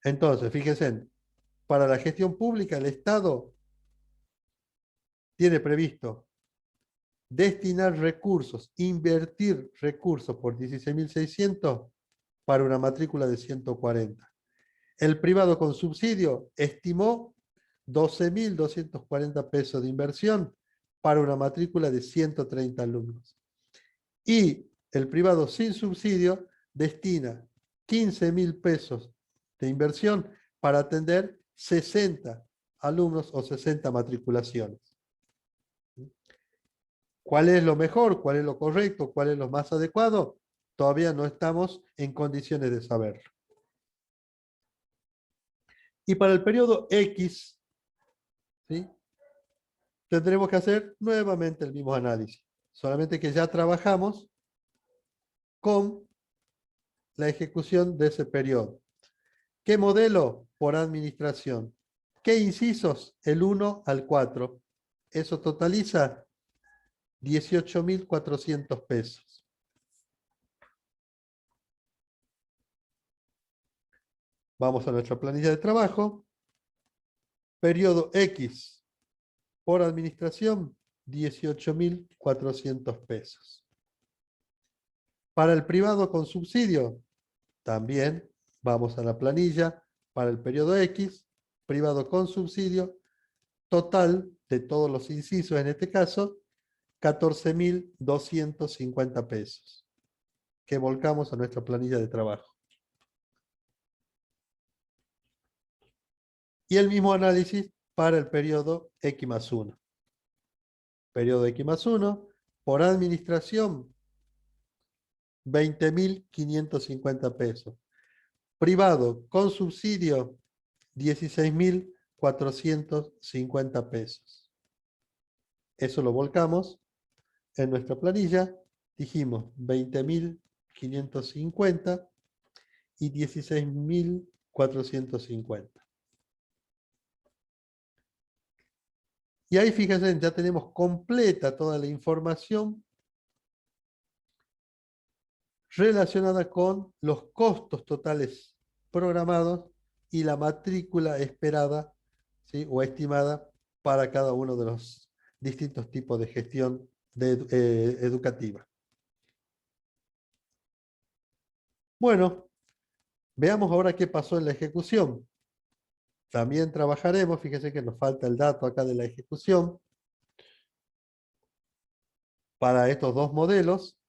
Entonces, fíjense, para la gestión pública, el Estado tiene previsto destinar recursos, invertir recursos por 16.600 para una matrícula de 140. El privado con subsidio estimó 12.240 pesos de inversión para una matrícula de 130 alumnos. Y el privado sin subsidio destina 15.000 pesos de inversión para atender 60 alumnos o 60 matriculaciones. ¿Cuál es lo mejor? ¿Cuál es lo correcto? ¿Cuál es lo más adecuado? Todavía no estamos en condiciones de saberlo. Y para el periodo X, ¿sí?, tendremos que hacer nuevamente el mismo análisis. Solamente que ya trabajamos con la ejecución de ese periodo. ¿Qué modelo? Por administración. ¿Qué incisos? El 1 al 4. Eso totaliza 18.400 pesos. Vamos a nuestra planilla de trabajo. Periodo X. Por administración, 18.400 pesos. Para el privado con subsidio, también vamos a la planilla para el periodo X, privado con subsidio, total de todos los incisos en este caso, 14.250 pesos, que volcamos a nuestra planilla de trabajo. Y el mismo análisis para el periodo X+1. Periodo X+1, por administración, 20.550 pesos. Privado con subsidio, 16.450 pesos. Eso lo volcamos en nuestra planilla. Dijimos 20.550 y 16.450. Y ahí fíjense, ya tenemos completa toda la información relacionada con los costos totales programados y la matrícula esperada, ¿sí?, o estimada para cada uno de los distintos tipos de gestión educativa. Bueno, veamos ahora qué pasó en la ejecución. También trabajaremos, fíjense que nos falta el dato acá de la ejecución para estos dos modelos.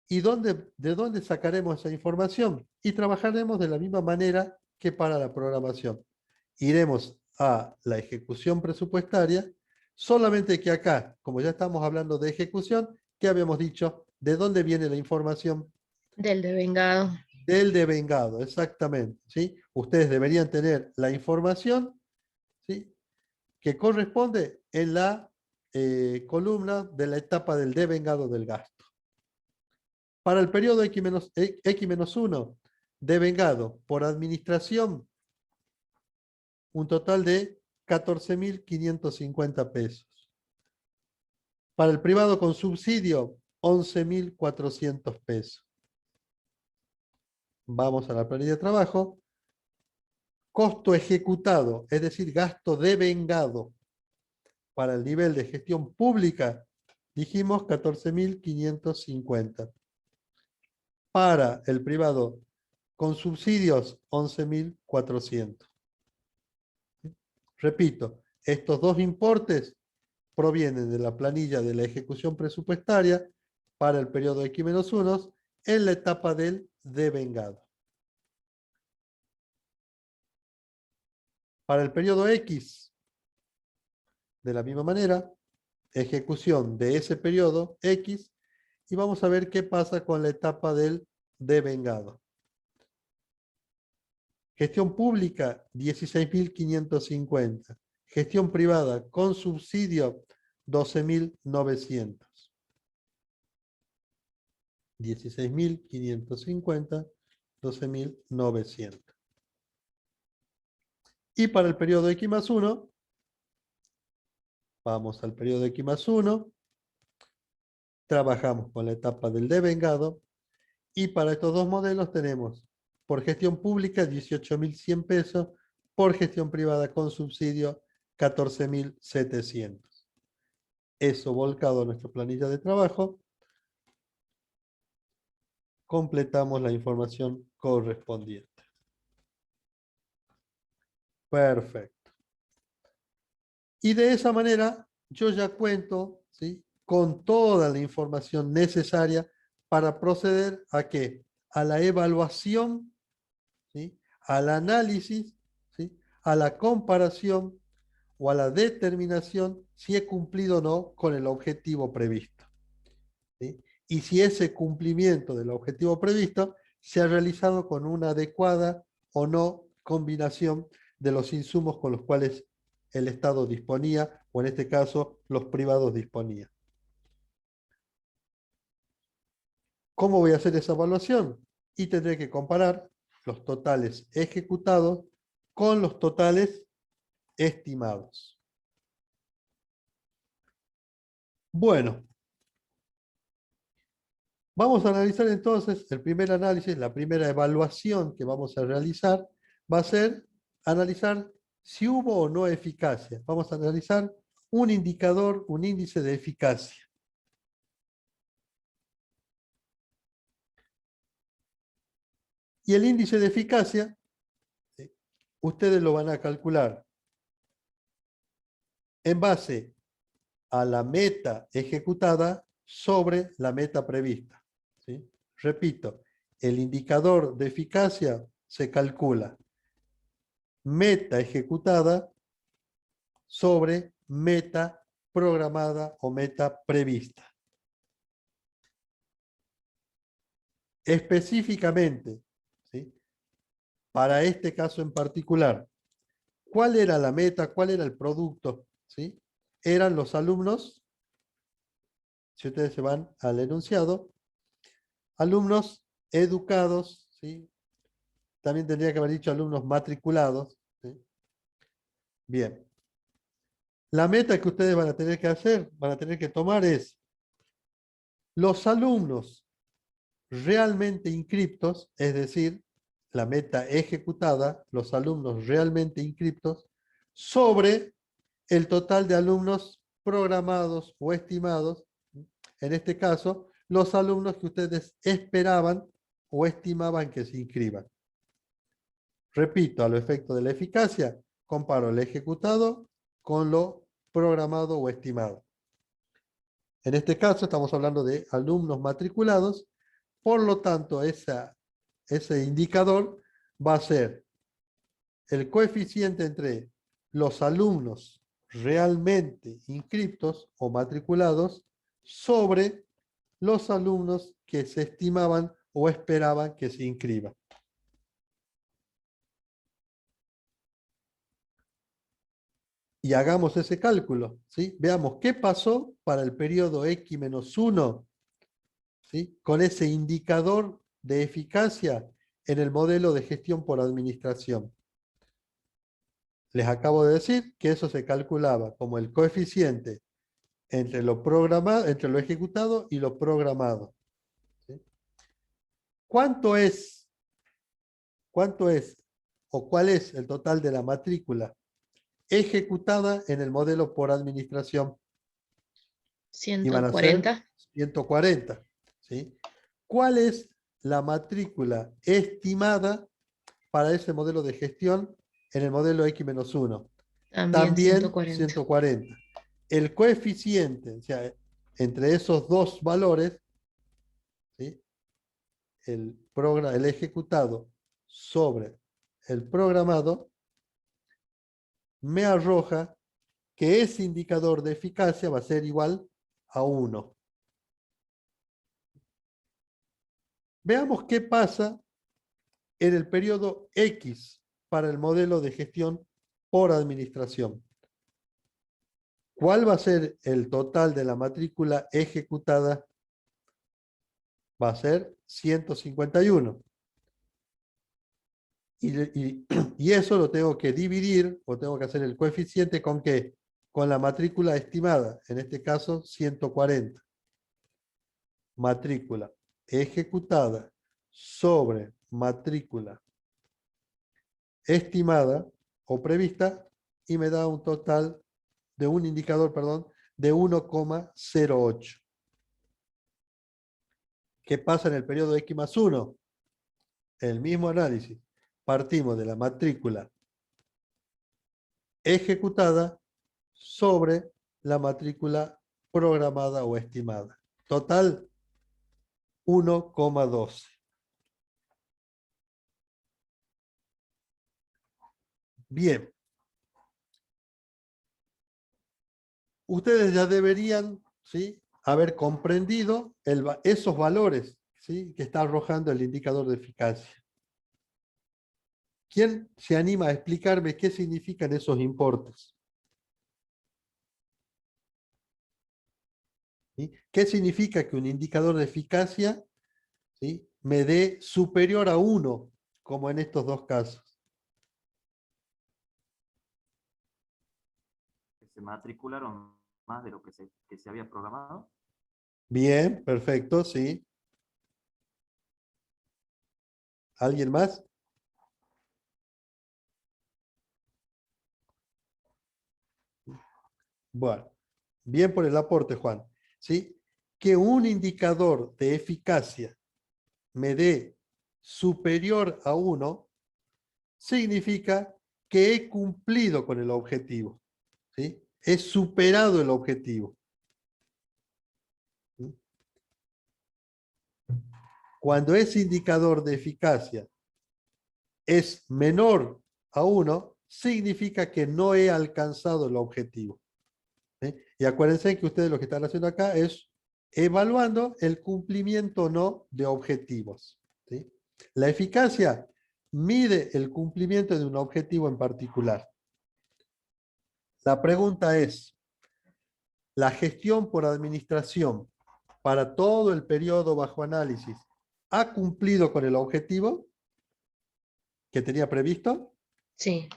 ¿Y de dónde sacaremos esa información? Y trabajaremos de la misma manera que para la programación. Iremos a la ejecución presupuestaria, solamente que acá, como ya estamos hablando de ejecución, ¿qué habíamos dicho? ¿De dónde viene la información? Del devengado. Del devengado, exactamente, ¿sí? Ustedes deberían tener la información, ¿sí?, que corresponde en la columna de la etapa del devengado del gasto. Para el periodo X-1, devengado por administración, un total de 14.550 pesos. Para el privado con subsidio, 11.400 pesos. Vamos a la planilla de trabajo. Costo ejecutado, es decir, gasto devengado para el nivel de gestión pública, dijimos 14.550. Para el privado con subsidios, 11.400. Repito, estos dos importes provienen de la planilla de la ejecución presupuestaria para el periodo X-1 en la etapa del devengado. Para el periodo X, de la misma manera, ejecución de ese periodo X, y vamos a ver qué pasa con la etapa del devengado. Gestión pública, 16.550. Gestión privada con subsidio, 12.900. 16.550, 12.900. Y para el periodo X+1, vamos al periodo X+1, trabajamos con la etapa del devengado, y para estos dos modelos tenemos por gestión pública 18.100 pesos, por gestión privada con subsidio 14.700. Eso volcado a nuestra planilla de trabajo, completamos la información correspondiente. Perfecto. Y de esa manera yo ya cuento, ¿sí?, con toda la información necesaria para proceder ¿a qué? A la evaluación, ¿sí?, al análisis, ¿sí?, a la comparación o a la determinación si he cumplido o no con el objetivo previsto, ¿sí? Y si ese cumplimiento del objetivo previsto se ha realizado con una adecuada o no combinación de los insumos con los cuales el Estado disponía, o en este caso los privados disponían. ¿Cómo voy a hacer esa evaluación? Y tendré que comparar los totales ejecutados con los totales estimados. Bueno, vamos a analizar entonces el primer análisis, la primera evaluación que vamos a realizar va a ser analizar si hubo o no eficacia. Vamos a analizar un indicador, un índice de eficacia. Y el índice de eficacia, ustedes lo van a calcular en base a la meta ejecutada sobre la meta prevista, ¿sí? Repito, el indicador de eficacia se calcula meta ejecutada sobre meta programada o meta prevista. Específicamente, ¿sí?, para este caso en particular, ¿cuál era la meta? ¿Cuál era el producto? ¿Sí? Eran los alumnos, si ustedes se van al enunciado, alumnos educados, ¿sí? También tendría que haber dicho alumnos matriculados, ¿sí? Bien. La meta que ustedes van a tener que hacer, van a tener que tomar es los alumnos realmente inscriptos, es decir, la meta ejecutada, los alumnos realmente inscriptos, sobre el total de alumnos programados o estimados, en este caso, los alumnos que ustedes esperaban o estimaban que se inscriban. Repito, a los efectos de la eficacia, comparo el ejecutado con lo programado o estimado. En este caso estamos hablando de alumnos matriculados, por lo tanto ese indicador va a ser el coeficiente entre los alumnos realmente inscriptos o matriculados sobre los alumnos que se estimaban o esperaban que se inscriban. Y hagamos ese cálculo, ¿sí? Veamos qué pasó para el periodo X-1, ¿sí? Con ese indicador de eficacia en el modelo de gestión por administración. Les acabo de decir que eso se calculaba como el coeficiente entre lo programado, entre lo ejecutado y lo programado, ¿sí? ¿Cuánto es o cuál es el total de la matrícula ejecutada en el modelo por administración? Iban a ser 140. 140, ¿sí? ¿Cuál es la matrícula estimada para ese modelo de gestión en el modelo X-1? También 140. 140. El coeficiente, o sea, entre esos dos valores, ¿sí? El ejecutado sobre el programado, me arroja que ese indicador de eficacia va a ser igual a 1. Veamos qué pasa en el periodo X para el modelo de gestión por administración. ¿Cuál va a ser el total de la matrícula ejecutada? Va a ser 151. Y eso lo tengo que dividir, o tengo que hacer el coeficiente con ¿qué? Con la matrícula estimada, en este caso 140. Matrícula ejecutada sobre matrícula estimada o prevista, y me da un total de un indicador, perdón, de 1,08. ¿Qué pasa en el periodo X+1? El mismo análisis. Partimos de la matrícula ejecutada sobre la matrícula programada o estimada. Total, 1,12. Bien. Ustedes ya deberían, ¿sí?, haber comprendido esos valores, ¿sí?, que está arrojando el indicador de eficacia. ¿Quién se anima a explicarme qué significan esos importes? ¿Sí? ¿Qué significa que un indicador de eficacia, ¿sí?, me dé superior a 1, como en estos dos casos? Que se matricularon más de lo que se había programado. Bien, perfecto, sí. ¿Alguien más? Bueno, bien por el aporte, Juan. ¿Sí? Que un indicador de eficacia me dé superior a 1 significa que he cumplido con el objetivo, ¿sí? He superado el objetivo. ¿Sí? Cuando ese indicador de eficacia es menor a 1, significa que no he alcanzado el objetivo. ¿Sí? Y acuérdense que ustedes lo que están haciendo acá es evaluando el cumplimiento o no de objetivos. ¿Sí? La eficacia mide el cumplimiento de un objetivo en particular. La pregunta es, ¿la gestión por administración para todo el periodo bajo análisis ha cumplido con el objetivo que tenía previsto? Sí.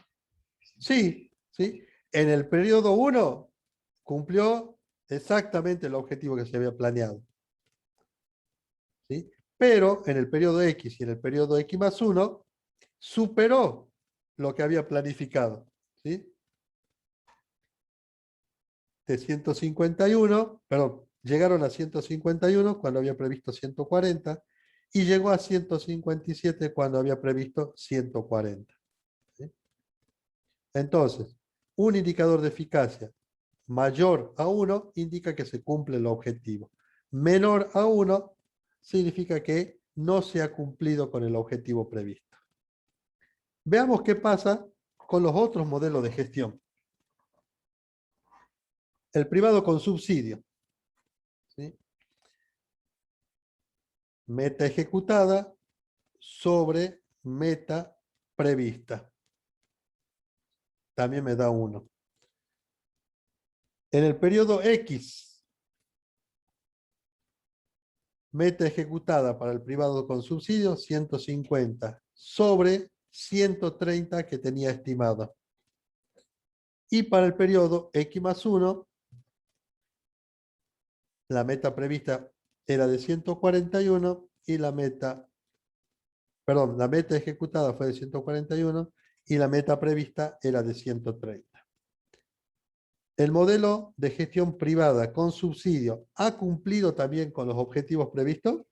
Sí, sí. En el periodo 1 cumplió exactamente el objetivo que se había planeado. ¿Sí? pero en el periodo X y en el periodo X más 1 superó lo que había planificado, ¿sí? De 151, perdón, llegaron a 151 cuando había previsto 140 y llegó a 157 cuando había previsto 140. ¿Sí? Entonces, un indicador de eficacia mayor a 1 indica que se cumple el objetivo. Menor a 1 significa que no se ha cumplido con el objetivo previsto. Veamos qué pasa con los otros modelos de gestión. El privado con subsidio. ¿Sí? Meta ejecutada sobre meta prevista. También me da 1. En el periodo X, meta ejecutada para el privado con subsidio 150 sobre 130 que tenía estimado. Y para el periodo X más 1, la meta prevista era de 141 y la meta ejecutada fue de 141 y la meta prevista era de 130. El modelo de gestión privada con subsidio ha cumplido también con los objetivos previstos.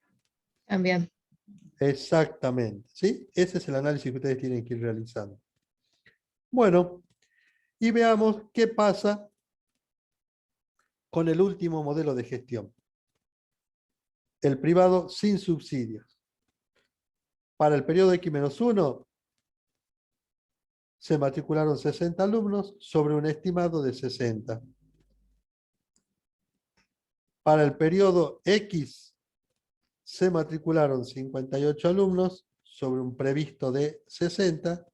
También. Exactamente, ¿sí? Ese es el análisis que ustedes tienen que ir realizando. Bueno, y veamos qué pasa con el último modelo de gestión. El privado sin subsidios. Para el periodo X-1 se matricularon 60 alumnos sobre un estimado de 60. Para el periodo X se matricularon 58 alumnos sobre un previsto de 60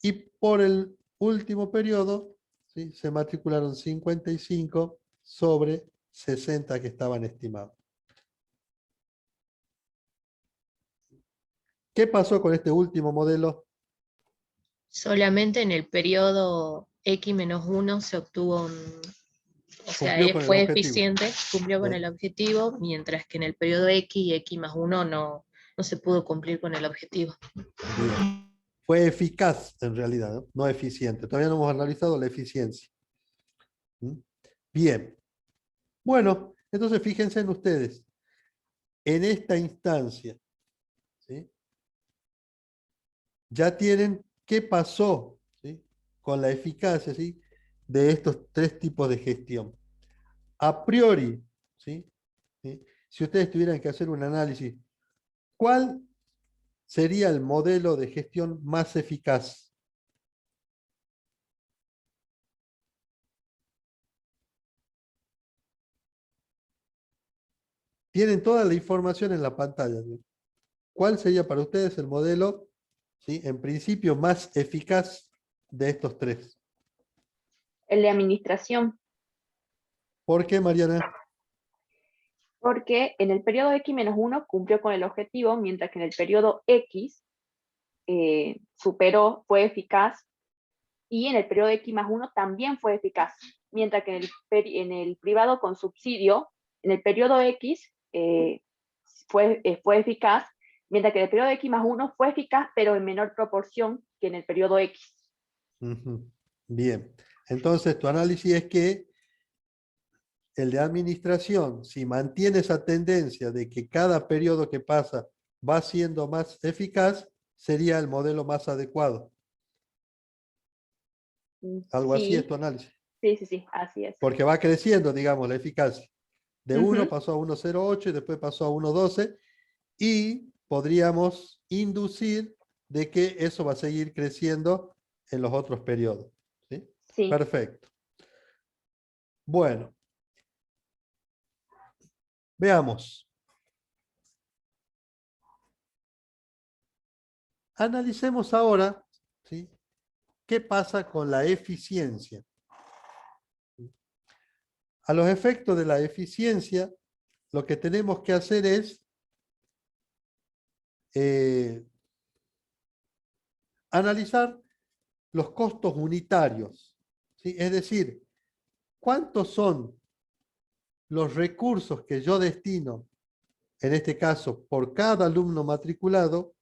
y por el último periodo, ¿sí?, se matricularon 55 sobre 60 que estaban estimados. ¿Qué pasó con este último modelo? Solamente en el periodo X-1 se obtuvo o sea, Cumplió con el fue objetivo. eficiente, cumplió con Bien. el objetivo, mientras que en el periodo X y X más 1 no se pudo cumplir con el objetivo. Bien. Fue eficaz en realidad, ¿no? No eficiente. Todavía no hemos analizado la eficiencia. ¿Mm? Bien. Bueno, entonces fíjense en ustedes. En esta instancia, ¿sí?, ya tienen qué pasó, ¿sí?, con la eficacia, ¿sí?, de estos tres tipos de gestión. A priori, ¿sí?, ¿sí?, si ustedes tuvieran que hacer un análisis, ¿cuál sería el modelo de gestión más eficaz? Tienen toda la información en la pantalla, ¿sí? ¿Cuál sería para ustedes el modelo, ¿sí?, en principio más eficaz de estos tres? El de administración, ¿Por qué, Mariana? porque en el periodo X-1 cumplió con el objetivo, mientras que en el periodo X superó, fue eficaz, y en el periodo X más 1 también fue eficaz, mientras que en el privado con subsidio, en el periodo X fue eficaz, mientras que en el periodo X más 1 fue eficaz, pero en menor proporción que en el periodo X. Ujú. Bien, entonces tu análisis es que el de administración, si mantiene esa tendencia de que cada periodo que pasa va siendo más eficaz, sería el modelo más adecuado. Algo así es tu análisis. Sí, así es. Porque va creciendo, digamos, la eficacia. De 1 Ujú. pasó a 1,08 y después pasó a 1,12 y podríamos inducir de que eso va a seguir creciendo en los otros periodos. ¿Sí? Sí. Perfecto. Bueno. Veamos. Analicemos ahora, ¿sí?, qué pasa con la eficiencia. A los efectos de la eficiencia, lo que tenemos que hacer es analizar los costos unitarios, ¿sí? Es decir, ¿cuántos son los recursos que yo destino en este caso por cada alumno matriculado,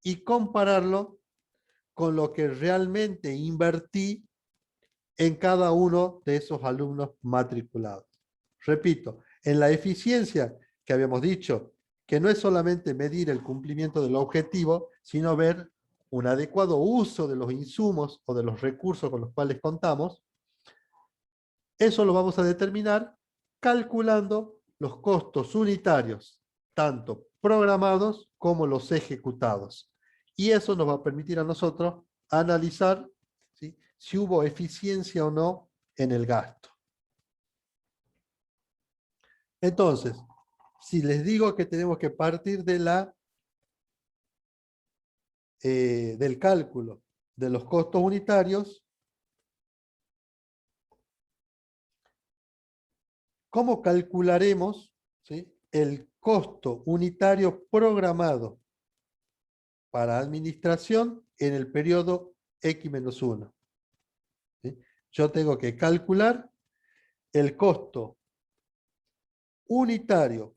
y compararlo con lo que realmente invertí en cada uno de esos alumnos matriculados. Repito, en la eficiencia que habíamos dicho, que no es solamente medir el cumplimiento del objetivo, sino ver un adecuado uso de los insumos o de los recursos con los cuales contamos. Eso lo vamos a determinar calculando los costos unitarios, tanto programados como los ejecutados. Y eso nos va a permitir a nosotros analizar, ¿sí?, si hubo eficiencia o no en el gasto. Entonces, si les digo que tenemos que partir de del cálculo de los costos unitarios, ¿cómo calcularemos, ¿sí?, el costo unitario programado para administración en el periodo X-1? ¿Sí? Yo tengo que calcular el costo unitario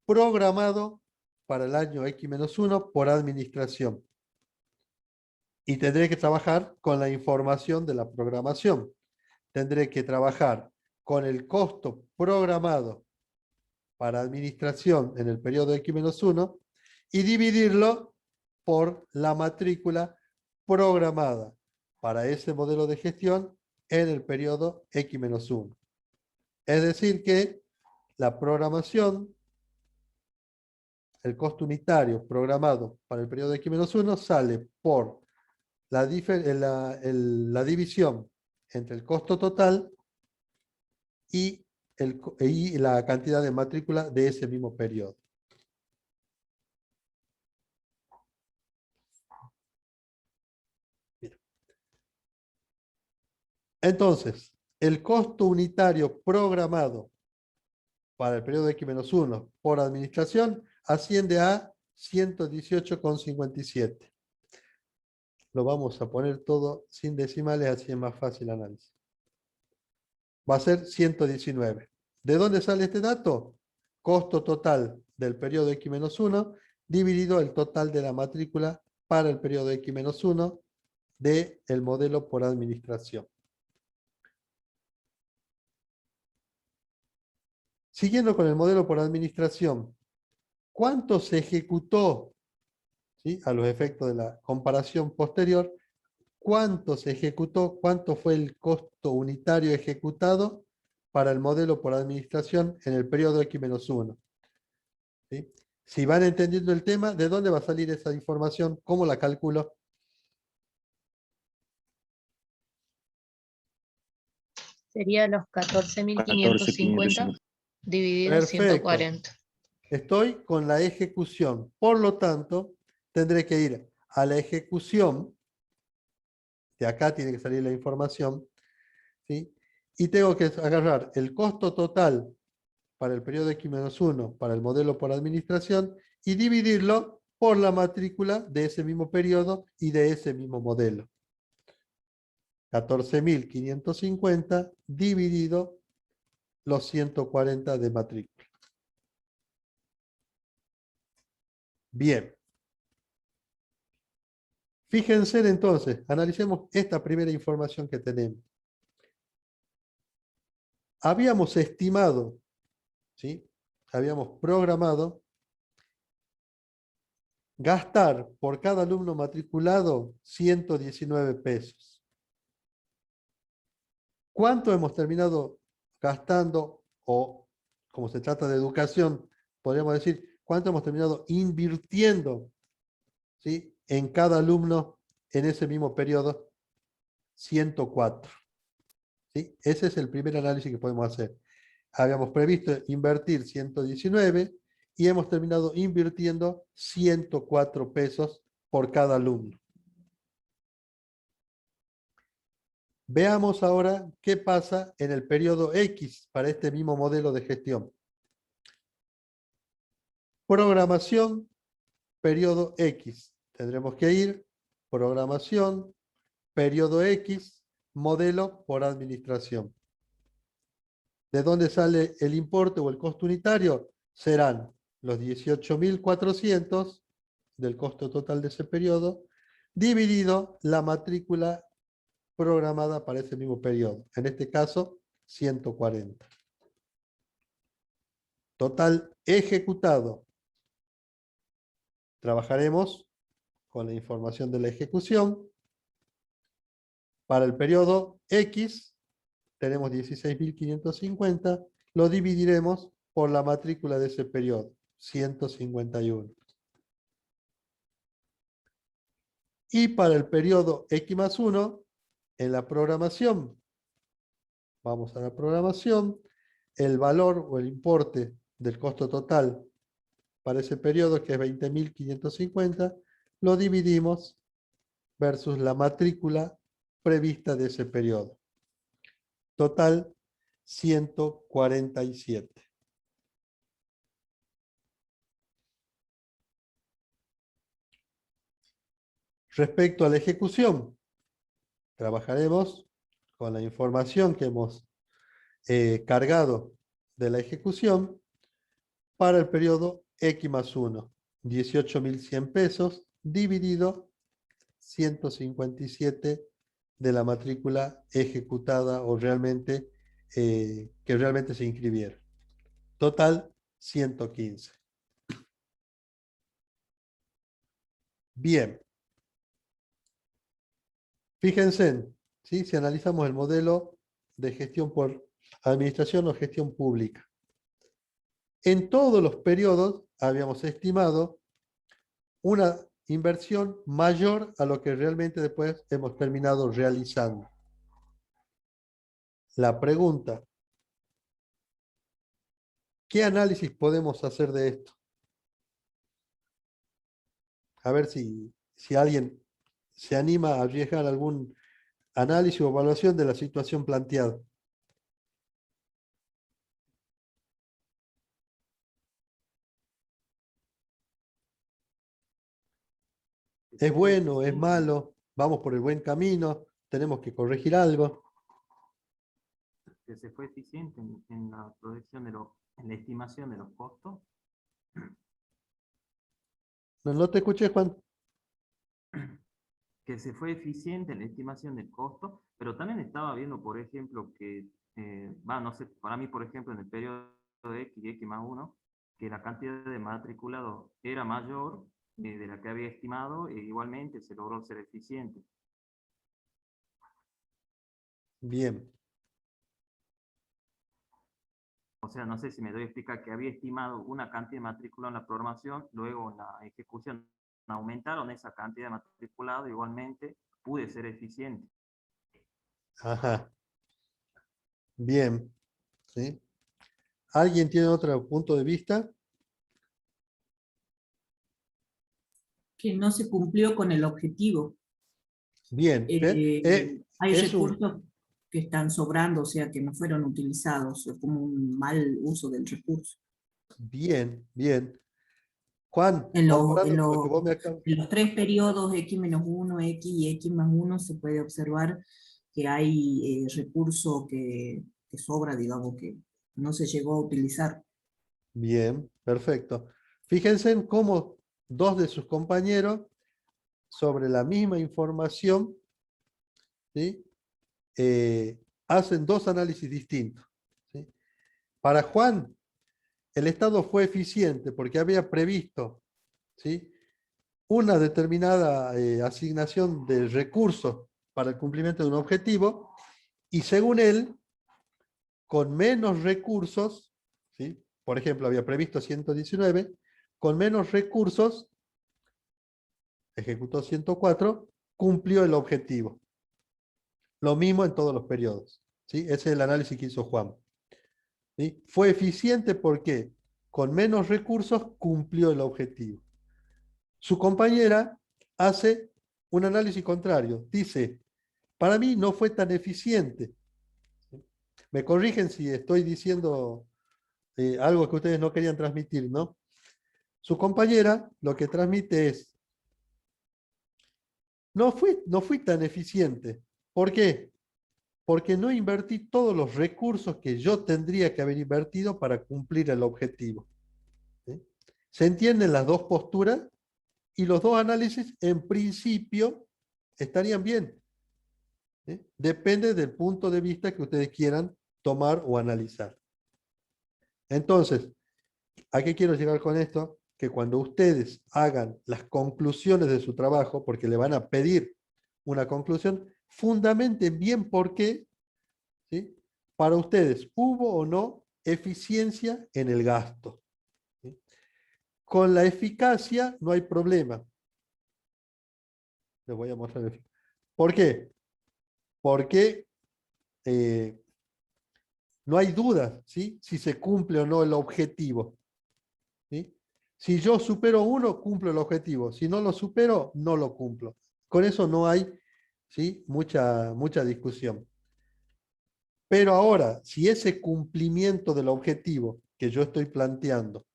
programado para el año X-1 por administración. Y tendré que trabajar con la información de la programación. Tendré que trabajar con el costo programado para administración en el periodo X-1 y dividirlo por la matrícula programada para ese modelo de gestión en el periodo X-1. Es decir que la programación, el costo unitario programado para el periodo X-1 sale por la división entre el costo total y la cantidad de matrícula de ese mismo periodo. Bien. Entonces, el costo unitario programado para el periodo X-1 por administración asciende a 118,57. Lo vamos a poner todo sin decimales, así es más fácil el análisis. Va a ser 119. ¿De dónde sale este dato? Costo total del periodo X-1 dividido el total de la matrícula para el periodo X-1 del modelo por administración. Siguiendo con el modelo por administración, ¿cuánto se ejecutó, ¿sí?, a los efectos de la comparación posterior? ¿Cuánto se ejecutó? ¿Cuánto fue el costo unitario ejecutado para el modelo por administración en el periodo X-1? ¿Sí? Si van entendiendo el tema, ¿de dónde va a salir esa información? ¿Cómo la calculo? Sería los 14.550 dividido Perfecto. 140. Estoy con la ejecución. Por lo tanto, tendré que ir a la ejecución. De acá tiene que salir la información. ¿Sí? Y tengo que agarrar el costo total para el periodo X-1 para el modelo por administración y dividirlo por la matrícula de ese mismo periodo y de ese mismo modelo. 14.550 dividido los 140 de matrícula. Bien. Fíjense entonces, analicemos esta primera información que tenemos. Habíamos estimado, ¿sí?, habíamos programado gastar por cada alumno matriculado 119 pesos. ¿Cuánto hemos terminado gastando? O, como se trata de educación, podríamos decir, ¿cuánto hemos terminado invirtiendo, ¿sí?, en cada alumno en ese mismo periodo? 104. ¿Sí? Ese es el primer análisis que podemos hacer. Habíamos previsto invertir 119 y hemos terminado invirtiendo 104 pesos por cada alumno. Veamos ahora qué pasa en el periodo X para este mismo modelo de gestión. Programación, periodo X. Tendremos que ir, programación, periodo X, modelo por administración. ¿De dónde sale el importe o el costo unitario? Serán los 18.400 del costo total de ese periodo, dividido la matrícula programada para ese mismo periodo. En este caso, 140. Total ejecutado. Trabajaremos con la información de la ejecución. Para el periodo X, tenemos 16.550, lo dividiremos por la matrícula de ese periodo, 151. Y para el periodo X más 1, en la programación, vamos a la programación, el valor o el importe del costo total para ese periodo, que es 20.550, lo dividimos versus la matrícula prevista de ese periodo. Total, 147. Respecto a la ejecución, trabajaremos con la información que hemos cargado de la ejecución para el periodo X más 1, 18.100 pesos, dividido 157 de la matrícula ejecutada o realmente que realmente se inscribieron. Total, 115. Bien. Fíjense, ¿sí? Si analizamos el modelo de gestión por administración o gestión pública. En todos los periodos habíamos estimado una inversión mayor a lo que realmente después hemos terminado realizando. La pregunta, ¿qué análisis podemos hacer de esto? A ver si alguien se anima a arriesgar algún análisis o evaluación de la situación planteada. ¿Es bueno? ¿Es malo? ¿Vamos por el buen camino? ¿Tenemos que corregir algo? Que se fue eficiente en la proyección en la estimación de los costos. No te escuché, Juan. Que se fue eficiente en la estimación del costo, pero también estaba viendo, por ejemplo, que, no sé, para mí, por ejemplo, en el periodo de X y X más 1, que la cantidad de matriculados era mayor de la que había estimado, e igualmente se logró ser eficiente. Bien. O sea, no sé si me doy a explicar que había estimado una cantidad de matrícula en la programación, luego en la ejecución aumentaron esa cantidad de matriculado, igualmente pude ser eficiente. Ajá. Bien. ¿Sí? ¿Alguien tiene otro punto de vista? Que no se cumplió con el objetivo. Bien. Hay es un- recursos que están sobrando, o sea, que no fueron utilizados, o como un mal uso del recurso. Bien, bien. Juan, En, comparando con lo que vos me acabas. en los tres periodos X-1, X y X más 1 se puede observar que hay recurso que sobra, digamos, que no se llegó a utilizar. Bien, perfecto. Fíjense en cómo dos de sus compañeros, sobre la misma información, ¿sí? Hacen dos análisis distintos. ¿Sí? Para Juan, el Estado fue eficiente porque había previsto, ¿sí?, una determinada asignación de recursos para el cumplimiento de un objetivo y según él, con menos recursos, ¿sí?, por ejemplo, había previsto 119, con menos recursos, ejecutó 104, cumplió el objetivo. Lo mismo en todos los periodos. ¿Sí? Ese es el análisis que hizo Juan. ¿Sí? Fue eficiente porque con menos recursos cumplió el objetivo. Su compañera hace un análisis contrario. Dice, para mí no fue tan eficiente. Me corrigen si estoy diciendo algo que ustedes no querían transmitir, ¿no? Su compañera lo que transmite es, no fui tan eficiente. ¿Por qué? Porque no invertí todos los recursos que yo tendría que haber invertido para cumplir el objetivo. ¿Sí? Se entienden las dos posturas y los dos análisis en principio estarían bien. ¿Sí? Depende del punto de vista que ustedes quieran tomar o analizar. Entonces, ¿a qué quiero llegar con esto? Que cuando ustedes hagan las conclusiones de su trabajo, porque le van a pedir una conclusión, fundamenten bien por qué, ¿sí? Para ustedes, ¿hubo o no eficiencia en el gasto? ¿Sí? Con la eficacia no hay problema. Les voy a mostrar. ¿Por qué? Porque no hay duda, ¿sí? Si se cumple o no el objetivo. ¿Sí? Si yo supero uno, cumplo el objetivo. Si no lo supero, no lo cumplo. Con eso no hay, ¿sí? mucha discusión. Pero ahora, si ese cumplimiento del objetivo que yo estoy planteando,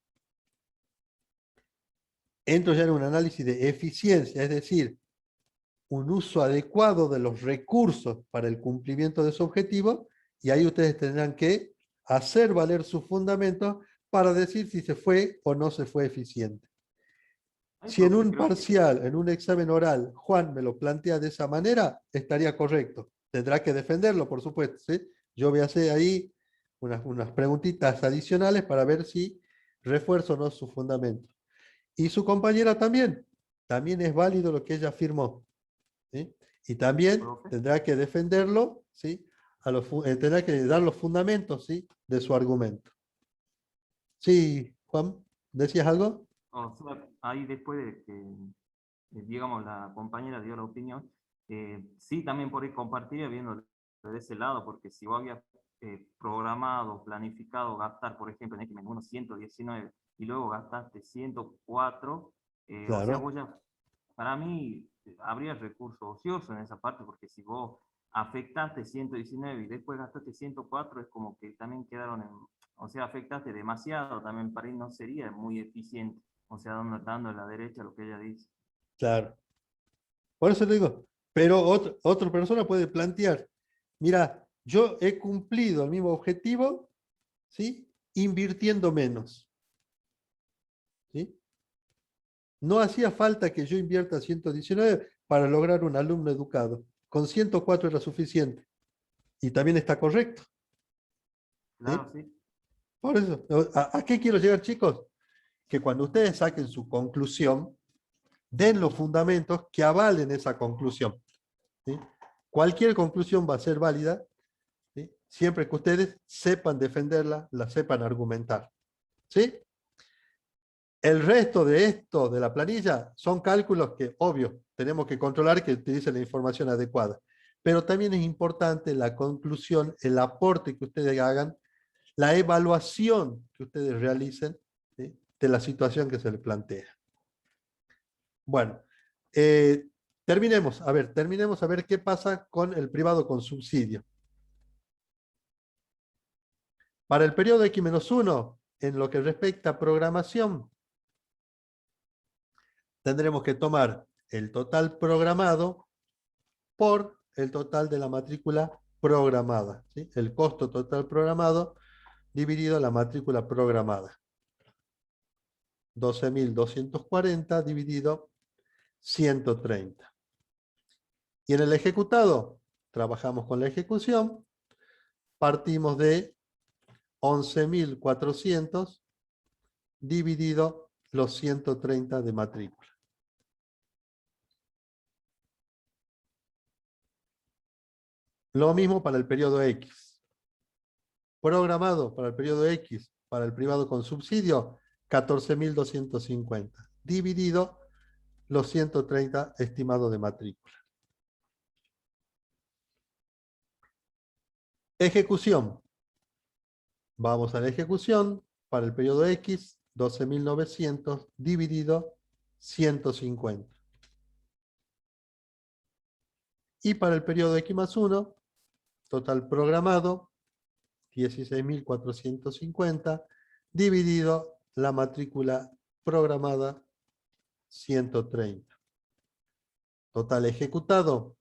entro ya en un análisis de eficiencia, es decir, un uso adecuado de los recursos para el cumplimiento de su objetivo, y ahí ustedes tendrán que hacer valer sus fundamentos para decir si se fue o no se fue eficiente. Ahí, Si en profe, un creo que parcial, en un examen oral, Juan me lo plantea de esa manera, estaría correcto. Tendrá que defenderlo, por supuesto, ¿sí? Yo voy a hacer ahí unas preguntitas adicionales para ver si refuerzo o no su fundamento. Y su compañera también. También es válido lo que ella afirmó. ¿Sí? Y también profe. tendrá que defenderlo, ¿sí? Tendrá que dar los fundamentos, ¿sí? De su argumento. Sí, Juan, ¿decías algo? O sea, ahí después de que, digamos, la compañera dio la opinión, sí también por ahí compartiría viendo de ese lado, porque si vos habías programado, planificado gastar, por ejemplo, en X-1 119 y luego gastaste 104, o sea, Claro. vos ya, para mí, habría recurso ocioso en esa parte, porque si vos afectaste 119 y después gastaste 104, es como que también quedaron en, o sea, afectaste demasiado, también para ahí no sería muy eficiente. O sea, dando a la derecha lo que ella dice. Claro. Por eso le digo, pero otra persona puede plantear, mira, yo he cumplido el mismo objetivo, ¿sí? Invirtiendo menos. ¿Sí? No hacía falta que yo invierta 119 para lograr un alumno educado. Con 104 era suficiente. Y también está correcto. ¿Sí? Claro, sí. Por eso, ¿a qué quiero llegar, chicos? Que cuando ustedes saquen su conclusión, den los fundamentos que avalen esa conclusión. ¿Sí? Cualquier conclusión va a ser válida, ¿sí? Siempre que ustedes sepan defenderla, la sepan argumentar. ¿Sí? El resto de esto, de la planilla, son cálculos que, obvio, tenemos que controlar que utilicen la información adecuada. Pero también es importante la conclusión, el aporte que ustedes hagan, la evaluación que ustedes realicen, ¿sí? De la situación que se les plantea. Bueno, terminemos a ver qué pasa con el privado con subsidio. Para el periodo X-1, en lo que respecta a programación, tendremos que tomar el total programado por el total de la matrícula programada. ¿Sí? El costo total programado dividido la matrícula programada. 12.240 dividido 130. Y en el ejecutado, trabajamos con la ejecución, partimos de 11.400 dividido los 130 de matrícula. Lo mismo para el periodo X. Programado para el periodo X, para el privado con subsidio, 14.250 dividido los 130 estimados de matrícula. Ejecución. Vamos a la ejecución para el periodo X, 12.900 dividido 150. Y para el periodo X+1, total programado, 16.450 dividido la matrícula programada, 130. Total ejecutado,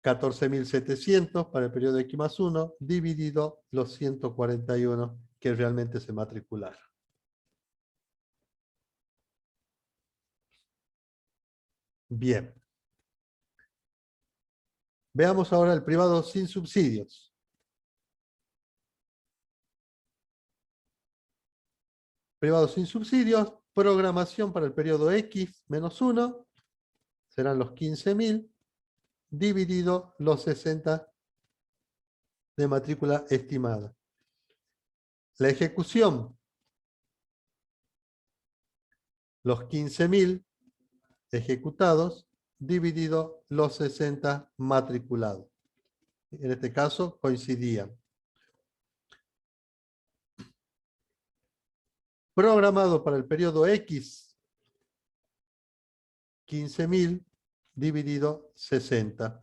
14.700 para el periodo X+1 dividido los 141 que realmente se matricularon. Bien. Veamos ahora el privado sin subsidios. Privado sin subsidios, programación para el periodo X-1, serán los 15.000, dividido los 60 de matrícula estimada. La ejecución, los 15.000 ejecutados, dividido los 60 matriculados. En este caso coincidían. Programado para el periodo X, 15.000 dividido 60.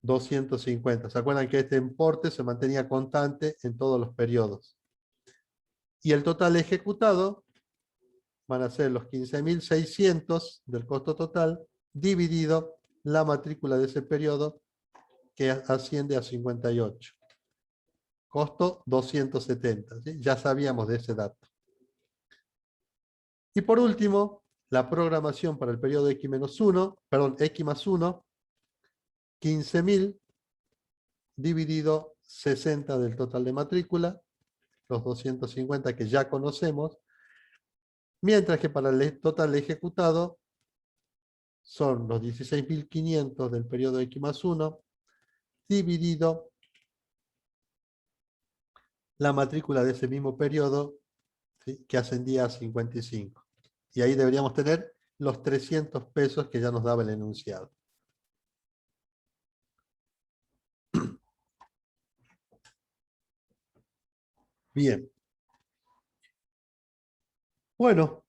250. ¿Se acuerdan que este importe se mantenía constante en todos los periodos? Y el total ejecutado van a ser los 15.600 del costo total dividido la matrícula de ese periodo, que asciende a 58. Costo 270. ¿Sí? Ya sabíamos de ese dato. Y por último, la programación para el periodo X-1, perdón, X más 1, 15.000 dividido 60 del total de matrícula, los 250 que ya conocemos, mientras que para el total ejecutado son los 16.500 del periodo X más 1, dividido la matrícula de ese mismo periodo, ¿sí?, que ascendía a 55. Y ahí deberíamos tener los 300 pesos que ya nos daba el enunciado. Bien. Bueno,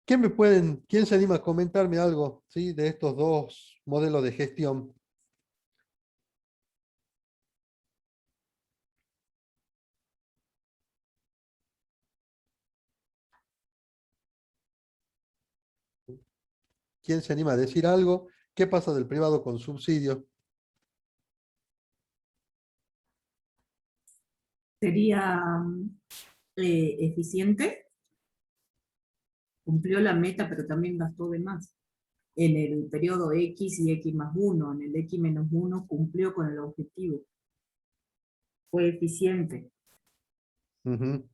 ¿quién se anima a comentarme algo, ¿sí?, de estos dos modelos de gestión? ¿Quién se anima a decir algo? ¿Qué pasa del privado con subsidio? Sería eficiente, cumplió la meta, pero también gastó de más. En el periodo X y X más 1, en el X menos 1 cumplió con el objetivo. Fue eficiente. Ujú.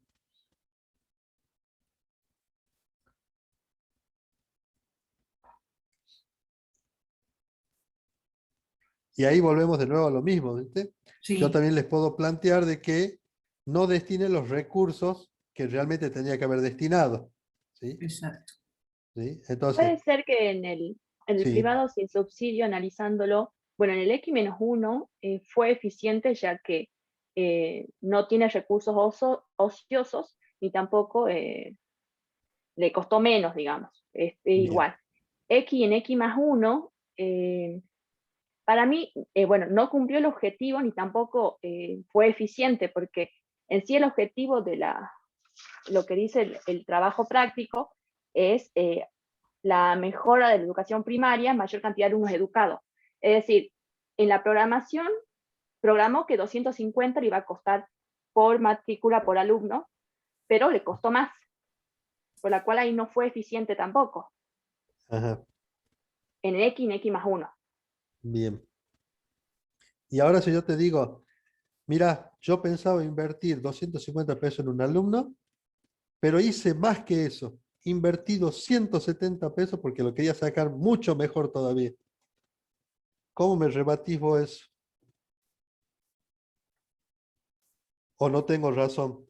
Y ahí volvemos de nuevo a lo mismo, ¿viste? Sí, Yo también les puedo plantear de que no destinen los recursos que realmente tenía que haber destinado, ¿sí? exacto. ¿Sí? Puede Entonces, ser que en el sí, privado sin subsidio, analizándolo, bueno, en el X-1 fue eficiente ya que no tiene recursos ociosos ni tampoco le costó menos, digamos, es bien. igual. X en X más 1, para mí, bueno, no cumplió el objetivo ni tampoco fue eficiente, porque en sí el objetivo de lo que dice el trabajo práctico es la mejora de la educación primaria, mayor cantidad de alumnos educados. Es decir, en la programación programó que 250 le iba a costar por matrícula por alumno, pero le costó más, por la cual ahí no fue eficiente tampoco, Ajá, en X más 1. bien. Y ahora si yo te digo, mira, yo pensaba invertir 250 pesos en un alumno, pero hice más que eso. Invertí 270 pesos porque lo quería sacar mucho mejor todavía. ¿Cómo me rebatís vos eso? ¿O no tengo razón?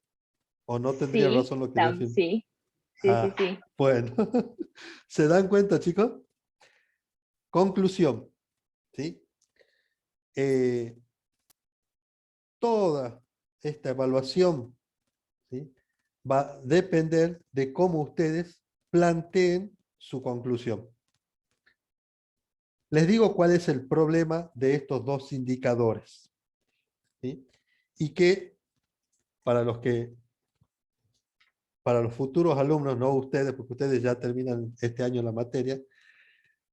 ¿O no tendría Sí, razón lo que decimos? sí, sí, sí, Ah, sí. bueno. ¿Se dan cuenta, chicos? Conclusión, ¿sí? Eh, toda esta evaluación, ¿sí?, va a depender de cómo ustedes planteen su conclusión. Les digo cuál es el problema de estos dos indicadores, ¿sí? Y que para los futuros alumnos, no ustedes, porque ustedes ya terminan este año la materia,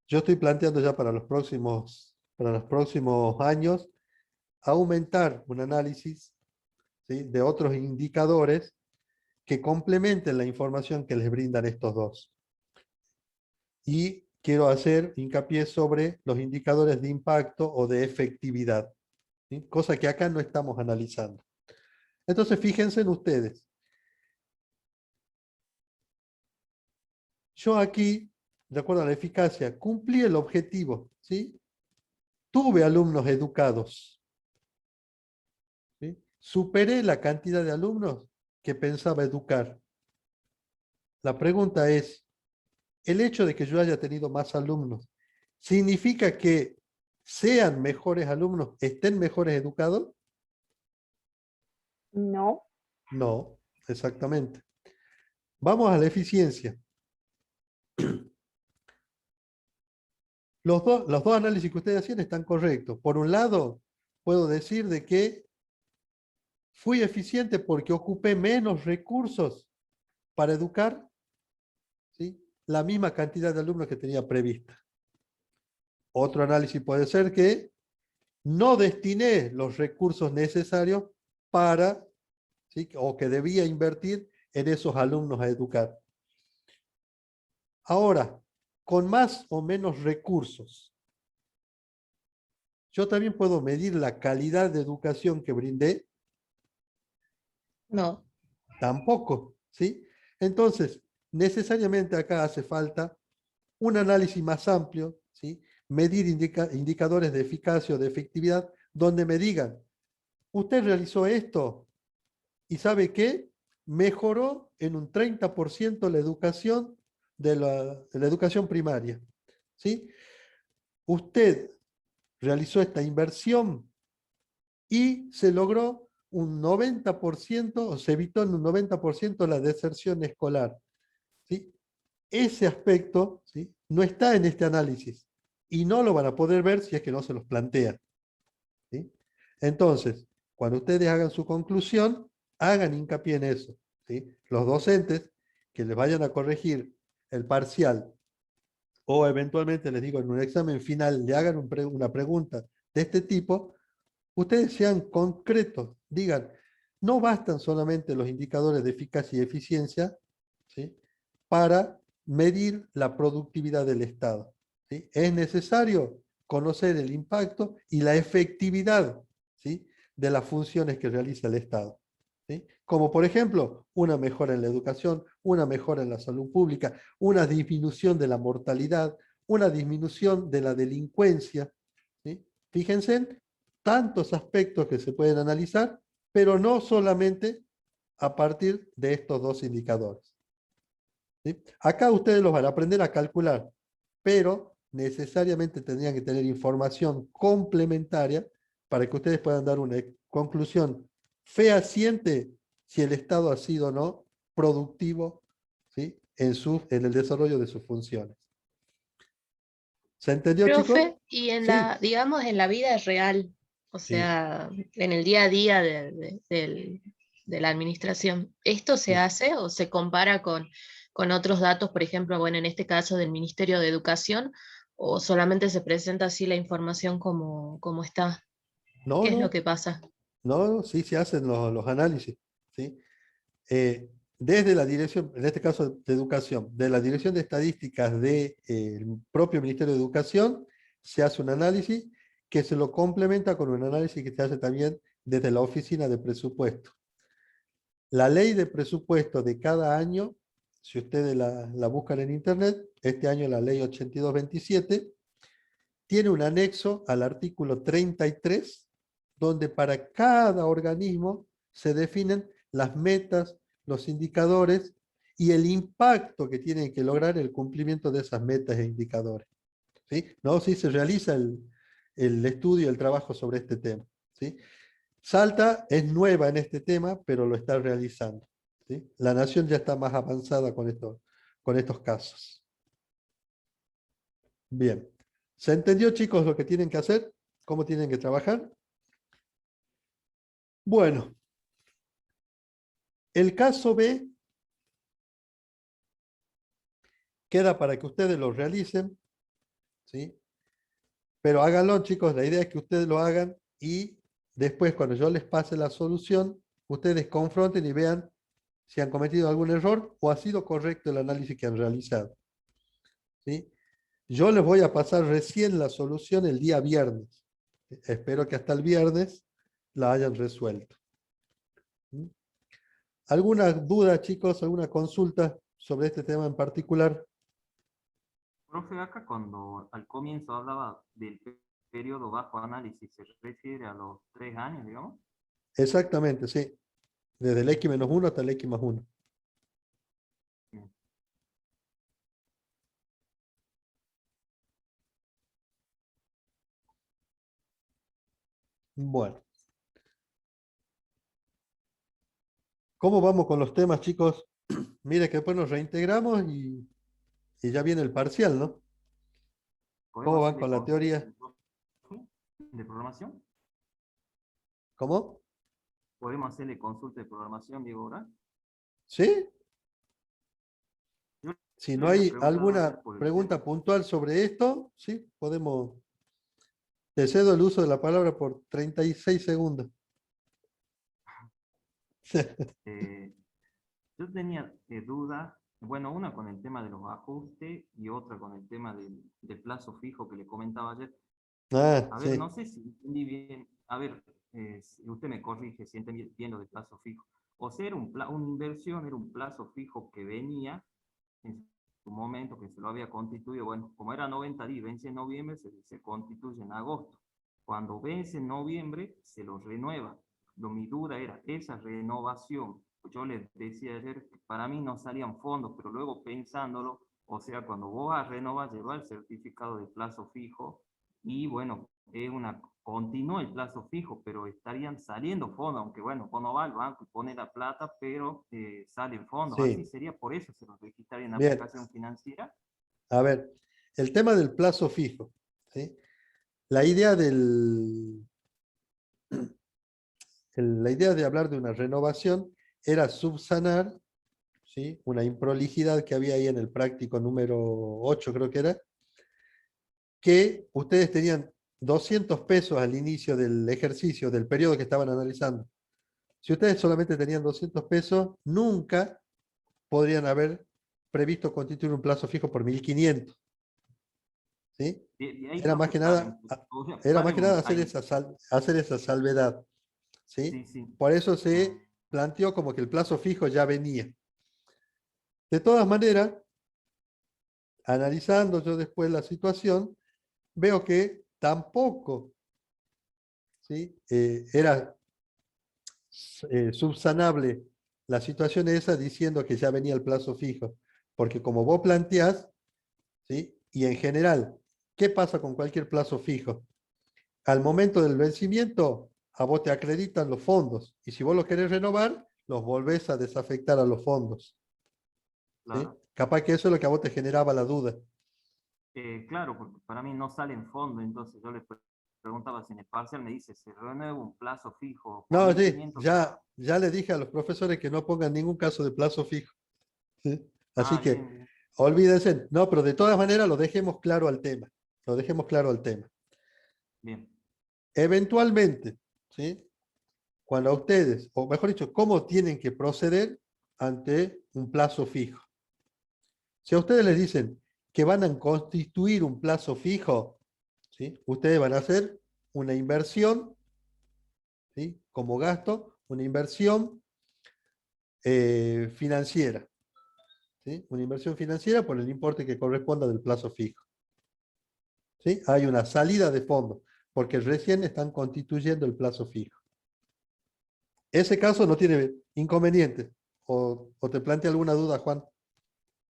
yo estoy planteando ya para los próximos años aumentar un análisis ¿sí?, de otros indicadores que complementen la información que les brindan estos dos. Y quiero hacer hincapié sobre los indicadores de impacto o de efectividad, ¿sí?, cosa que acá no estamos analizando. Entonces, fíjense en ustedes. Yo aquí, de acuerdo a la eficacia, cumplí el objetivo, ¿sí? Tuve alumnos educados, ¿sí? Superé la cantidad de alumnos que pensaba educar. La pregunta es, ¿el hecho de que yo haya tenido más alumnos significa que sean mejores alumnos, estén mejores educados? No. No, exactamente. Vamos a la eficiencia. Los dos análisis que ustedes hacían están correctos. Por un lado, puedo decir de que fui eficiente porque ocupé menos recursos para educar, ¿sí?, la misma cantidad de alumnos que tenía prevista. Otro análisis puede ser que no destiné los recursos necesarios para, ¿sí?, o que debía invertir en esos alumnos a educar. Ahora, con más o menos recursos, yo también puedo medir la calidad de educación que brindé. No, Tampoco, ¿sí? Entonces, necesariamente acá hace falta un análisis más amplio, ¿sí?, medir indicadores de eficacia o de efectividad, donde me digan, usted realizó esto y ¿sabe qué? Mejoró en un 30% la educación de la educación primaria, ¿sí? Usted realizó esta inversión y se logró un 90%, o se evitó en un 90% la deserción escolar, ¿sí? Ese aspecto, ¿sí?, no está en este análisis y no lo van a poder ver si es que no se los plantean, ¿sí? Entonces, cuando ustedes hagan su conclusión, hagan hincapié en eso, ¿sí? Los docentes que les vayan a corregir el parcial o eventualmente les digo en un examen final le hagan una pregunta de este tipo, ustedes sean concretos, digan, no bastan solamente los indicadores de eficacia y eficiencia, ¿sí?, para medir la productividad del Estado, ¿sí? Es necesario conocer el impacto y la efectividad, ¿sí?, de las funciones que realiza el Estado, ¿sí? Como por ejemplo, una mejora en la educación, una mejora en la salud pública, una disminución de la mortalidad, una disminución de la delincuencia, ¿sí? Fíjense en tantos aspectos que se pueden analizar, pero no solamente a partir de estos dos indicadores, ¿sí? Acá ustedes los van a aprender a calcular, pero necesariamente tendrían que tener información complementaria para que ustedes puedan dar una conclusión fehaciente si el Estado ha sido o no productivo, ¿sí?, en el desarrollo de sus funciones. ¿Se entendió, chicos? profe, y en Sí, digamos, en la vida real, o sí, sea, en el día a día de la administración, ¿esto se sí. hace o se compara con otros datos, por ejemplo, bueno, en este caso del Ministerio de Educación, o solamente se presenta así la información como está? No, ¿Qué es lo no, que pasa? no, sí se hacen los análisis, ¿sí? Desde la dirección, en este caso de educación, de la Dirección de Estadísticas del propio Ministerio de Educación, se hace un análisis que se lo complementa con un análisis que se hace también desde la Oficina de Presupuesto. La ley de presupuesto de cada año, si ustedes la buscan en internet, este año la ley 8227, tiene un anexo al artículo 33, donde para cada organismo se definen las metas, los indicadores y el impacto que tienen que lograr el cumplimiento de esas metas e indicadores, ¿sí? No, sí se realiza el estudio, el trabajo sobre este tema, ¿sí? Salta es nueva en este tema, pero lo está realizando, ¿sí? La nación ya está más avanzada con estos casos. Bien. ¿Se entendió, chicos, lo que tienen que hacer? ¿Cómo tienen que trabajar? Bueno, el caso B queda para que ustedes lo realicen, ¿sí? Pero háganlo, chicos, la idea es que ustedes lo hagan y después, cuando yo les pase la solución, ustedes confronten y vean si han cometido algún error o ha sido correcto el análisis que han realizado. ¿Sí? Yo les voy a pasar recién la solución el día viernes. Espero que hasta el viernes la hayan resuelto. ¿Sí? ¿Alguna duda, chicos? ¿Alguna consulta sobre este tema en particular? Profe, acá cuando al comienzo hablaba del periodo bajo análisis, ¿se refiere a los 3 años, digamos? Exactamente, sí. Desde el X-1 hasta el X+1. Bien. Bueno. ¿Cómo vamos con los temas, chicos? Mire que después nos reintegramos y ya viene el parcial, ¿no? ¿Cómo ¿Podemos van hacerle con la consulta teoría? de programación? ¿Cómo? ¿Podemos hacerle consulta de programación, Diego, ahora? ¿Sí? Yo Si le no había hay preguntado alguna ayer por el pregunta tema. puntual sobre esto, sí, podemos. Te cedo el uso de la palabra por 36 segundos. Eh, yo tenía dudas, bueno, una con el tema de los ajustes y otra con el tema del plazo fijo que le comentaba ayer. Ah, A ver, sí. no sé si entendí bien, a ver, si usted me corrige si entendí bien lo del plazo fijo. O sea, era una inversión, era un plazo fijo que venía en su momento, que se lo había constituido, bueno, como era 90 días, vence en noviembre, se constituye en agosto. Cuando vence en noviembre, se lo renueva. Mi duda era, esa renovación, yo les decía ayer, que para mí no salían fondos, pero luego pensándolo, o sea, cuando vos vas a renovar, llevar el certificado de plazo fijo, y bueno, continúa el plazo fijo, pero estarían saliendo fondos, aunque bueno, vos no vas al banco y pones la plata, pero salen fondos. Así Sí. sería, por eso se los registraría en la Bien. aplicación financiera. A ver, el tema del plazo fijo, ¿sí? La idea la idea de hablar de una renovación era subsanar, ¿sí?, una improlijidad que había ahí en el práctico número 8, creo que era, que ustedes tenían 200 pesos al inicio del ejercicio, del periodo que estaban analizando. Si ustedes solamente tenían 200 pesos, nunca podrían haber previsto constituir un plazo fijo por 1.500. ¿Sí? De ahí, Era más profe, que nada, era más que nada hacer ahí. hacer esa salvedad. ¿Sí? Sí, sí. Por eso se Mm, planteó como que el plazo fijo ya venía. De todas maneras, analizando yo después la situación, veo que tampoco, ¿sí?, era subsanable la situación esa diciendo que ya venía el plazo fijo. Porque como vos planteás, ¿sí?, y en general, ¿qué pasa con cualquier plazo fijo? Al momento del vencimiento, a vos te acreditan los fondos. Y si vos los querés renovar, los volvés a desafectar a los fondos. ¿Sí? claro. Capaz que eso es lo que a vos te generaba la duda. Claro, porque para mí no sale en fondo, entonces yo le preguntaba si en el parcial me dice, se renueva un plazo fijo por No, sí, 1.500 ya le dije a los profesores que no pongan ningún caso de plazo fijo. ¿Sí? Así Ah, que bien, bien. olvídense. No, pero de todas maneras lo dejemos claro al tema. Lo dejemos claro al tema. Bien. Eventualmente, ¿sí?, cuando a ustedes, o mejor dicho, cómo tienen que proceder ante un plazo fijo. Si a ustedes les dicen que van a constituir un plazo fijo, ¿sí?, ustedes van a hacer una inversión, ¿sí?, como gasto, una inversión financiera. ¿Sí? Una inversión financiera por el importe que corresponda del plazo fijo. ¿Sí? Hay una salida de fondos, porque recién están constituyendo el plazo fijo. Ese caso no tiene inconvenientes. ¿O te plantea alguna duda, Juan?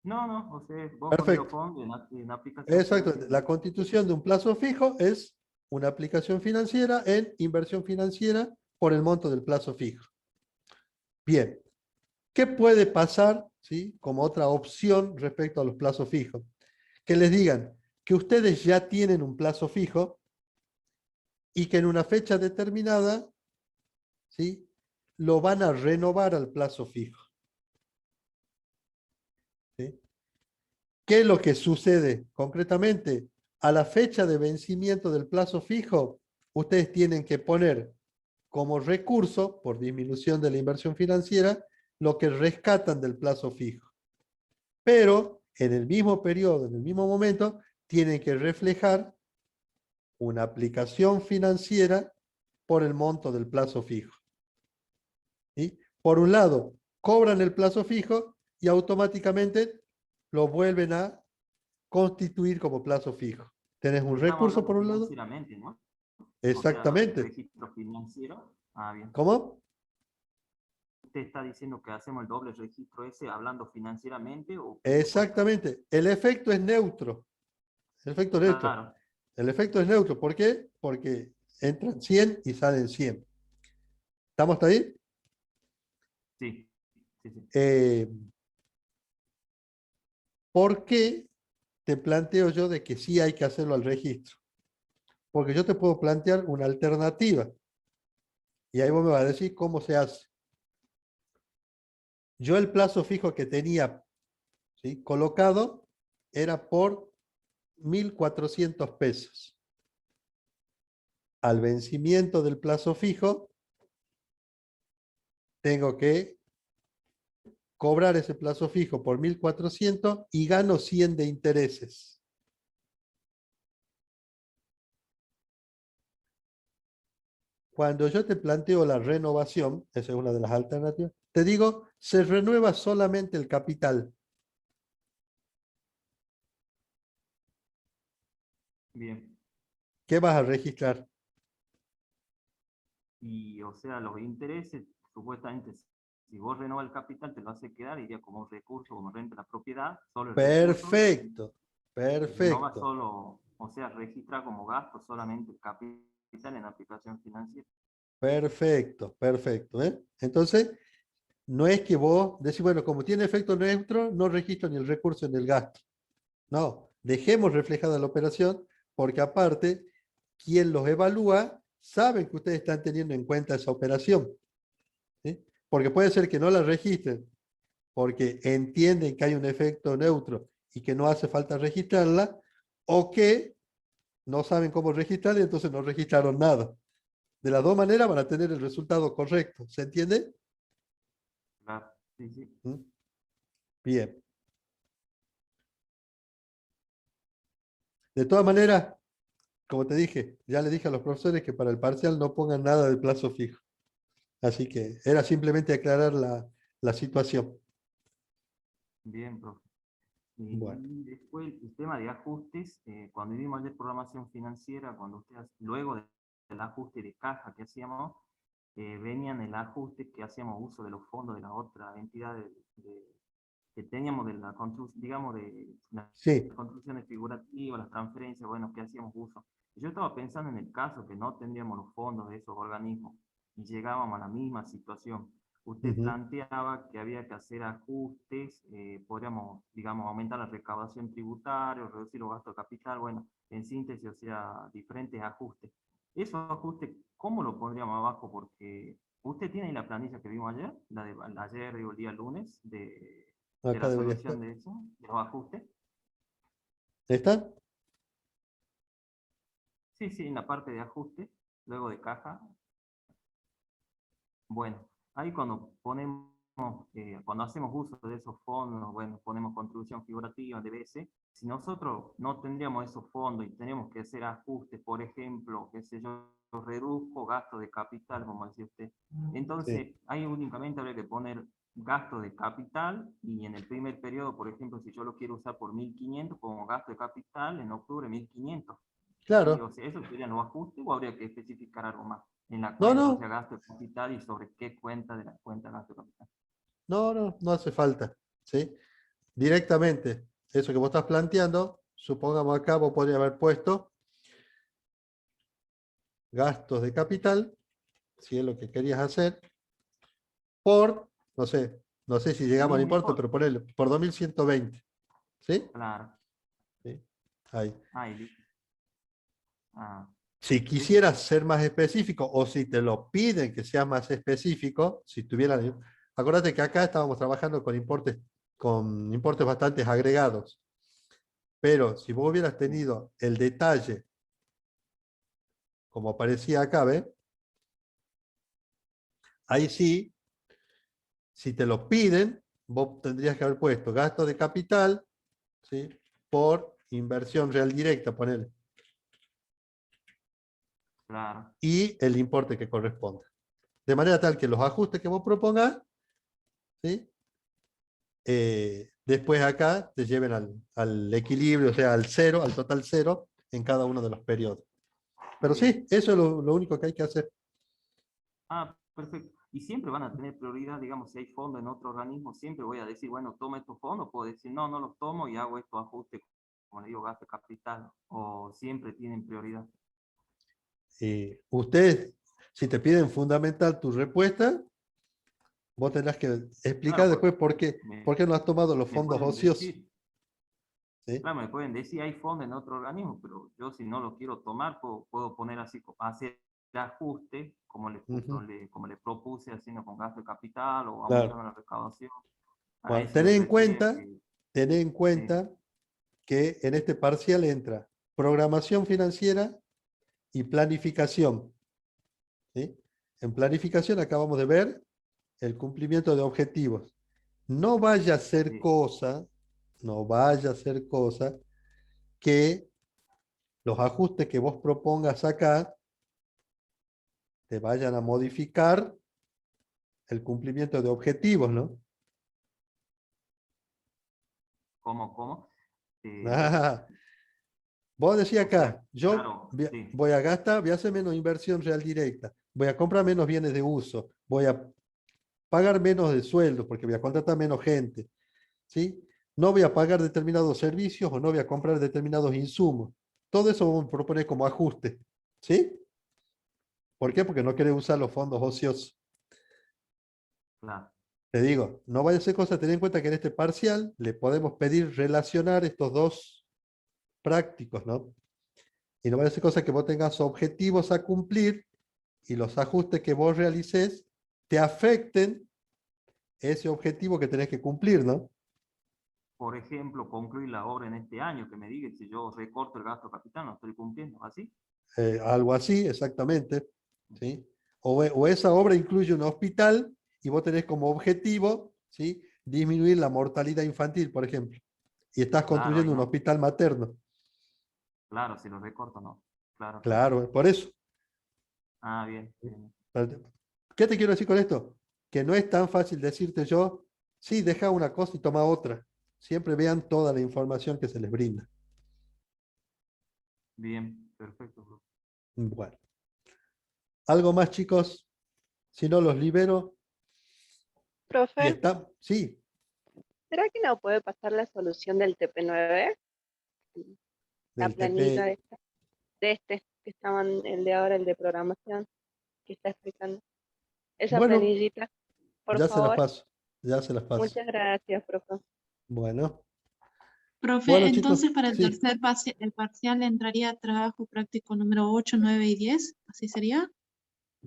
No, no, o sea, vos pones los Perfecto. fondos en aplicación Exacto. financiera. La constitución de un plazo fijo es una aplicación financiera en inversión financiera por el monto del plazo fijo. Bien. ¿Qué puede pasar, ¿sí?, como otra opción respecto a los plazos fijos? Que les digan que ustedes ya tienen un plazo fijo y que en una fecha determinada, ¿sí?, lo van a renovar al plazo fijo. ¿Sí? ¿Qué es lo que sucede concretamente? A la fecha de vencimiento del plazo fijo, ustedes tienen que poner como recurso, por disminución de la inversión financiera, lo que rescatan del plazo fijo. Pero en el mismo periodo, en el mismo momento, tienen que reflejar una aplicación financiera por el monto del plazo fijo. ¿Sí? Por un lado, cobran el plazo fijo y automáticamente lo vuelven a constituir como plazo fijo. Tenés un Estamos recurso por hablando un lado. financieramente, ¿no? O sea, el Exactamente. registro financiero. Ah, bien. ¿Cómo? ¿Usted está diciendo que hacemos el doble registro ese hablando financieramente o Exactamente. El efecto es neutro. El efecto es neutro. Claro, El efecto es neutro. ¿Por qué? Porque entran 100 y salen 100. ¿Estamos hasta ahí? sí, sí, sí. ¿Por qué te planteo yo de que sí hay que hacerlo al registro? Porque yo te puedo plantear una alternativa. Y ahí vos me vas a decir cómo se hace. Yo el plazo fijo que tenía, ¿sí?, colocado era por 1.400 pesos. Al vencimiento del plazo fijo, tengo que cobrar ese plazo fijo por 1.400 y gano 100 de intereses. Cuando yo te planteo la renovación, esa es una de las alternativas, te digo, se renueva solamente el capital. Bien. ¿Qué vas a registrar? Y, o sea, los intereses, supuestamente, si vos renovas el capital, te lo hace quedar, iría como un recurso, como renta de la propiedad, solo el recurso, Perfecto, y renova perfecto, solo, o sea, registra como gasto solamente el capital en la aplicación financiera. perfecto, perfecto. ¿Eh? Entonces, no es que vos decís, bueno, como tiene efecto neutro, no registro ni el recurso ni el gasto. No, dejemos reflejada la operación, porque aparte, quien los evalúa sabe que ustedes están teniendo en cuenta esa operación. ¿Sí? Porque puede ser que no la registren, porque entienden que hay un efecto neutro y que no hace falta registrarla, o que no saben cómo registrar y entonces no registraron nada. De las dos maneras van a tener el resultado correcto. ¿Se entiende? Claro, sí, sí. ¿Mm? Bien. De todas maneras, como te dije, ya le dije a los profesores que para el parcial no pongan nada de plazo fijo. Así que era simplemente aclarar la situación. Bien, profe. Bueno, Y después el sistema de ajustes, cuando vimos de programación financiera, cuando luego del ajuste de caja que hacíamos, venían el ajuste que hacíamos uso de los fondos de la otra entidad que teníamos de la construcción, digamos, de las sí, construcciones figurativas, las transferencias, bueno, que hacíamos uso. Yo estaba pensando en el caso que no tendríamos los fondos de esos organismos y llegábamos a la misma situación. Usted ujú, planteaba que había que hacer ajustes, podríamos, digamos, aumentar la recaudación tributaria, reducir los gastos de capital, bueno, en síntesis, o sea, diferentes ajustes. Esos ajustes, ¿cómo lo pondríamos abajo? Porque usted tiene ahí la planilla que vimos ayer, la de ayer, digo, el día lunes, de acá la debería estar. solución de eso, de los ajustes. ¿Está? Sí, sí, en la parte de ajuste, luego de caja. Bueno, ahí cuando ponemos, cuando hacemos uso de esos fondos, bueno, ponemos contribución figurativa, DBS, si nosotros no tendríamos esos fondos y tenemos que hacer ajustes, por ejemplo, qué sé yo, reduzco gasto de capital, como decía usted, Sí. entonces ahí únicamente habría que poner gasto de capital y en el primer periodo, por ejemplo, si yo lo quiero usar por 1.500, pongo gasto de capital en octubre 1.500. Sí, o Claro. sea, ¿eso sería los ajustes o habría que especificar algo más en la No, cuenta, o no, sea, gasto de capital y sobre qué cuenta de la cuenta gasto de capital? no, no, no hace falta. ¿Sí? Directamente, eso que vos estás planteando, supongamos acá, vos podrías haber puesto gastos de capital, si es lo que querías hacer, por, no sé si llegamos Sí, al importe, mejor, pero ponele, por 2.120. ¿Sí? claro. Sí. Ahí. Ahí, listo. Ah, Si eso, quisieras ser más específico o si te lo piden que sea más específico, si tuvieran, acuérdate que acá estábamos trabajando con importes bastante agregados, pero si vos hubieras tenido el detalle, como aparecía acá, ¿ves? ahí sí, si te lo piden, vos tendrías que haber puesto gasto de capital, ¿sí? Por inversión real directa, ponerle. Claro. Y el importe que corresponda. De manera tal que los ajustes que vos propongas, ¿sí? Después acá te lleven al equilibrio, o sea, al cero, al total cero, en cada uno de los periodos. Pero sí, eso es lo único que hay que hacer. Ah, perfecto. Y siempre van a tener prioridad, digamos, si hay fondos en otro organismo, siempre voy a decir, bueno, toma estos fondos, puedo decir, no, no los tomo y hago estos ajustes, como le digo, gasto de capital, o siempre tienen prioridad. Ustedes, si te piden fundamental tu respuesta, vos tendrás que explicar Claro, después por qué no has tomado los me fondos pueden ociosos. decir, ¿Sí? claro, me pueden decir, hay fondos en otro organismo, pero yo si no lo quiero tomar, puedo poner así, hacer el ajuste, como Ujú. como le propuse, haciendo con gasto de capital o Claro. aumentando la recaudación. A Bueno, eso me refería que, tené en cuenta que en este parcial entra programación financiera y planificación. ¿Sí? En planificación acabamos de ver el cumplimiento de objetivos. No vaya a ser cosa, no vaya a ser cosa que los ajustes que vos propongas acá te vayan a modificar el cumplimiento de objetivos, ¿no? ¿cómo? Ah, vos decías O sea, acá, yo claro, sí, voy a gastar, voy a hacer menos inversión real directa, voy a comprar menos bienes de uso, voy a pagar menos de sueldo porque voy a contratar menos gente, ¿sí? No voy a pagar determinados servicios o no voy a comprar determinados insumos. Todo eso vamos a proponer como ajuste, ¿sí? ¿Por qué? Porque no querés usar los fondos ociosos. claro. Te digo, no vaya a ser cosa, ten en cuenta que en este parcial le podemos pedir relacionar estos dos prácticos, ¿no? Y no vaya a ser cosa que vos tengas objetivos a cumplir y los ajustes que vos realices te afecten ese objetivo que tenés que cumplir, ¿no? Por ejemplo, concluir la obra en este año, que me diga si yo recorto el gasto capital, no estoy cumpliendo, ¿así? Algo así, exactamente, ¿sí? O esa obra incluye un hospital y vos tenés como objetivo, ¿sí? Disminuir la mortalidad infantil, por ejemplo. Y estás Claro, ahí construyendo un no. hospital materno. Claro, si lo recorto, no. Claro, claro. Claro, por eso. Ah, bien, bien. ¿Qué te quiero decir con esto? Que no es tan fácil decirte yo, sí, deja una cosa y toma otra. Siempre vean toda la información que se les brinda. Bien, perfecto, bro. Bueno. ¿Algo más, chicos? Si no, los libero. Y Profe, está, sí, ¿será que no puede pasar la solución del TP9? La del planilla TP. de este, que estaban, el de ahora, el de programación, que está explicando. Esa Bueno, planillita, por ya se las favor. paso. Ya se las paso. Muchas gracias, profe. Bueno. Profe, Bueno, chicos, entonces para el sí. tercer el parcial entraría trabajo práctico número 8, 9 y 10, ¿así sería?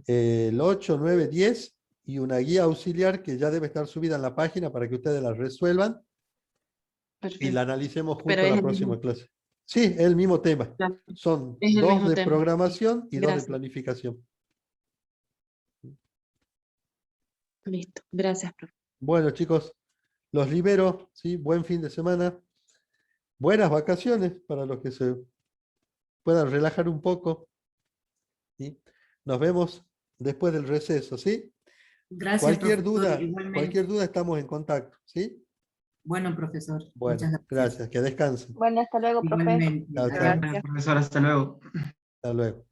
El 8, 9, 10 y una guía auxiliar que ya debe estar subida en la página para que ustedes la resuelvan y Perfecto. la analicemos Pero junto a es la el próxima mismo, clase. Sí, es el mismo tema. claro, Son es el 2 mismo de tema. programación y 2 de Gracias. planificación. Listo. Gracias, profe. Bueno, chicos, los libero, ¿sí? Buen fin de semana. Buenas vacaciones para los que se puedan relajar un poco. ¿Sí? Nos vemos después del receso, ¿sí? Gracias, profesor, igualmente. Cualquier duda estamos en contacto, ¿sí? Bueno, profesor, Bueno, muchas gracias. gracias, que descansen. Bueno, hasta luego, profe. Igualmente. Chao, Adiós. chao. Gracias. Profesor, hasta luego. Hasta luego.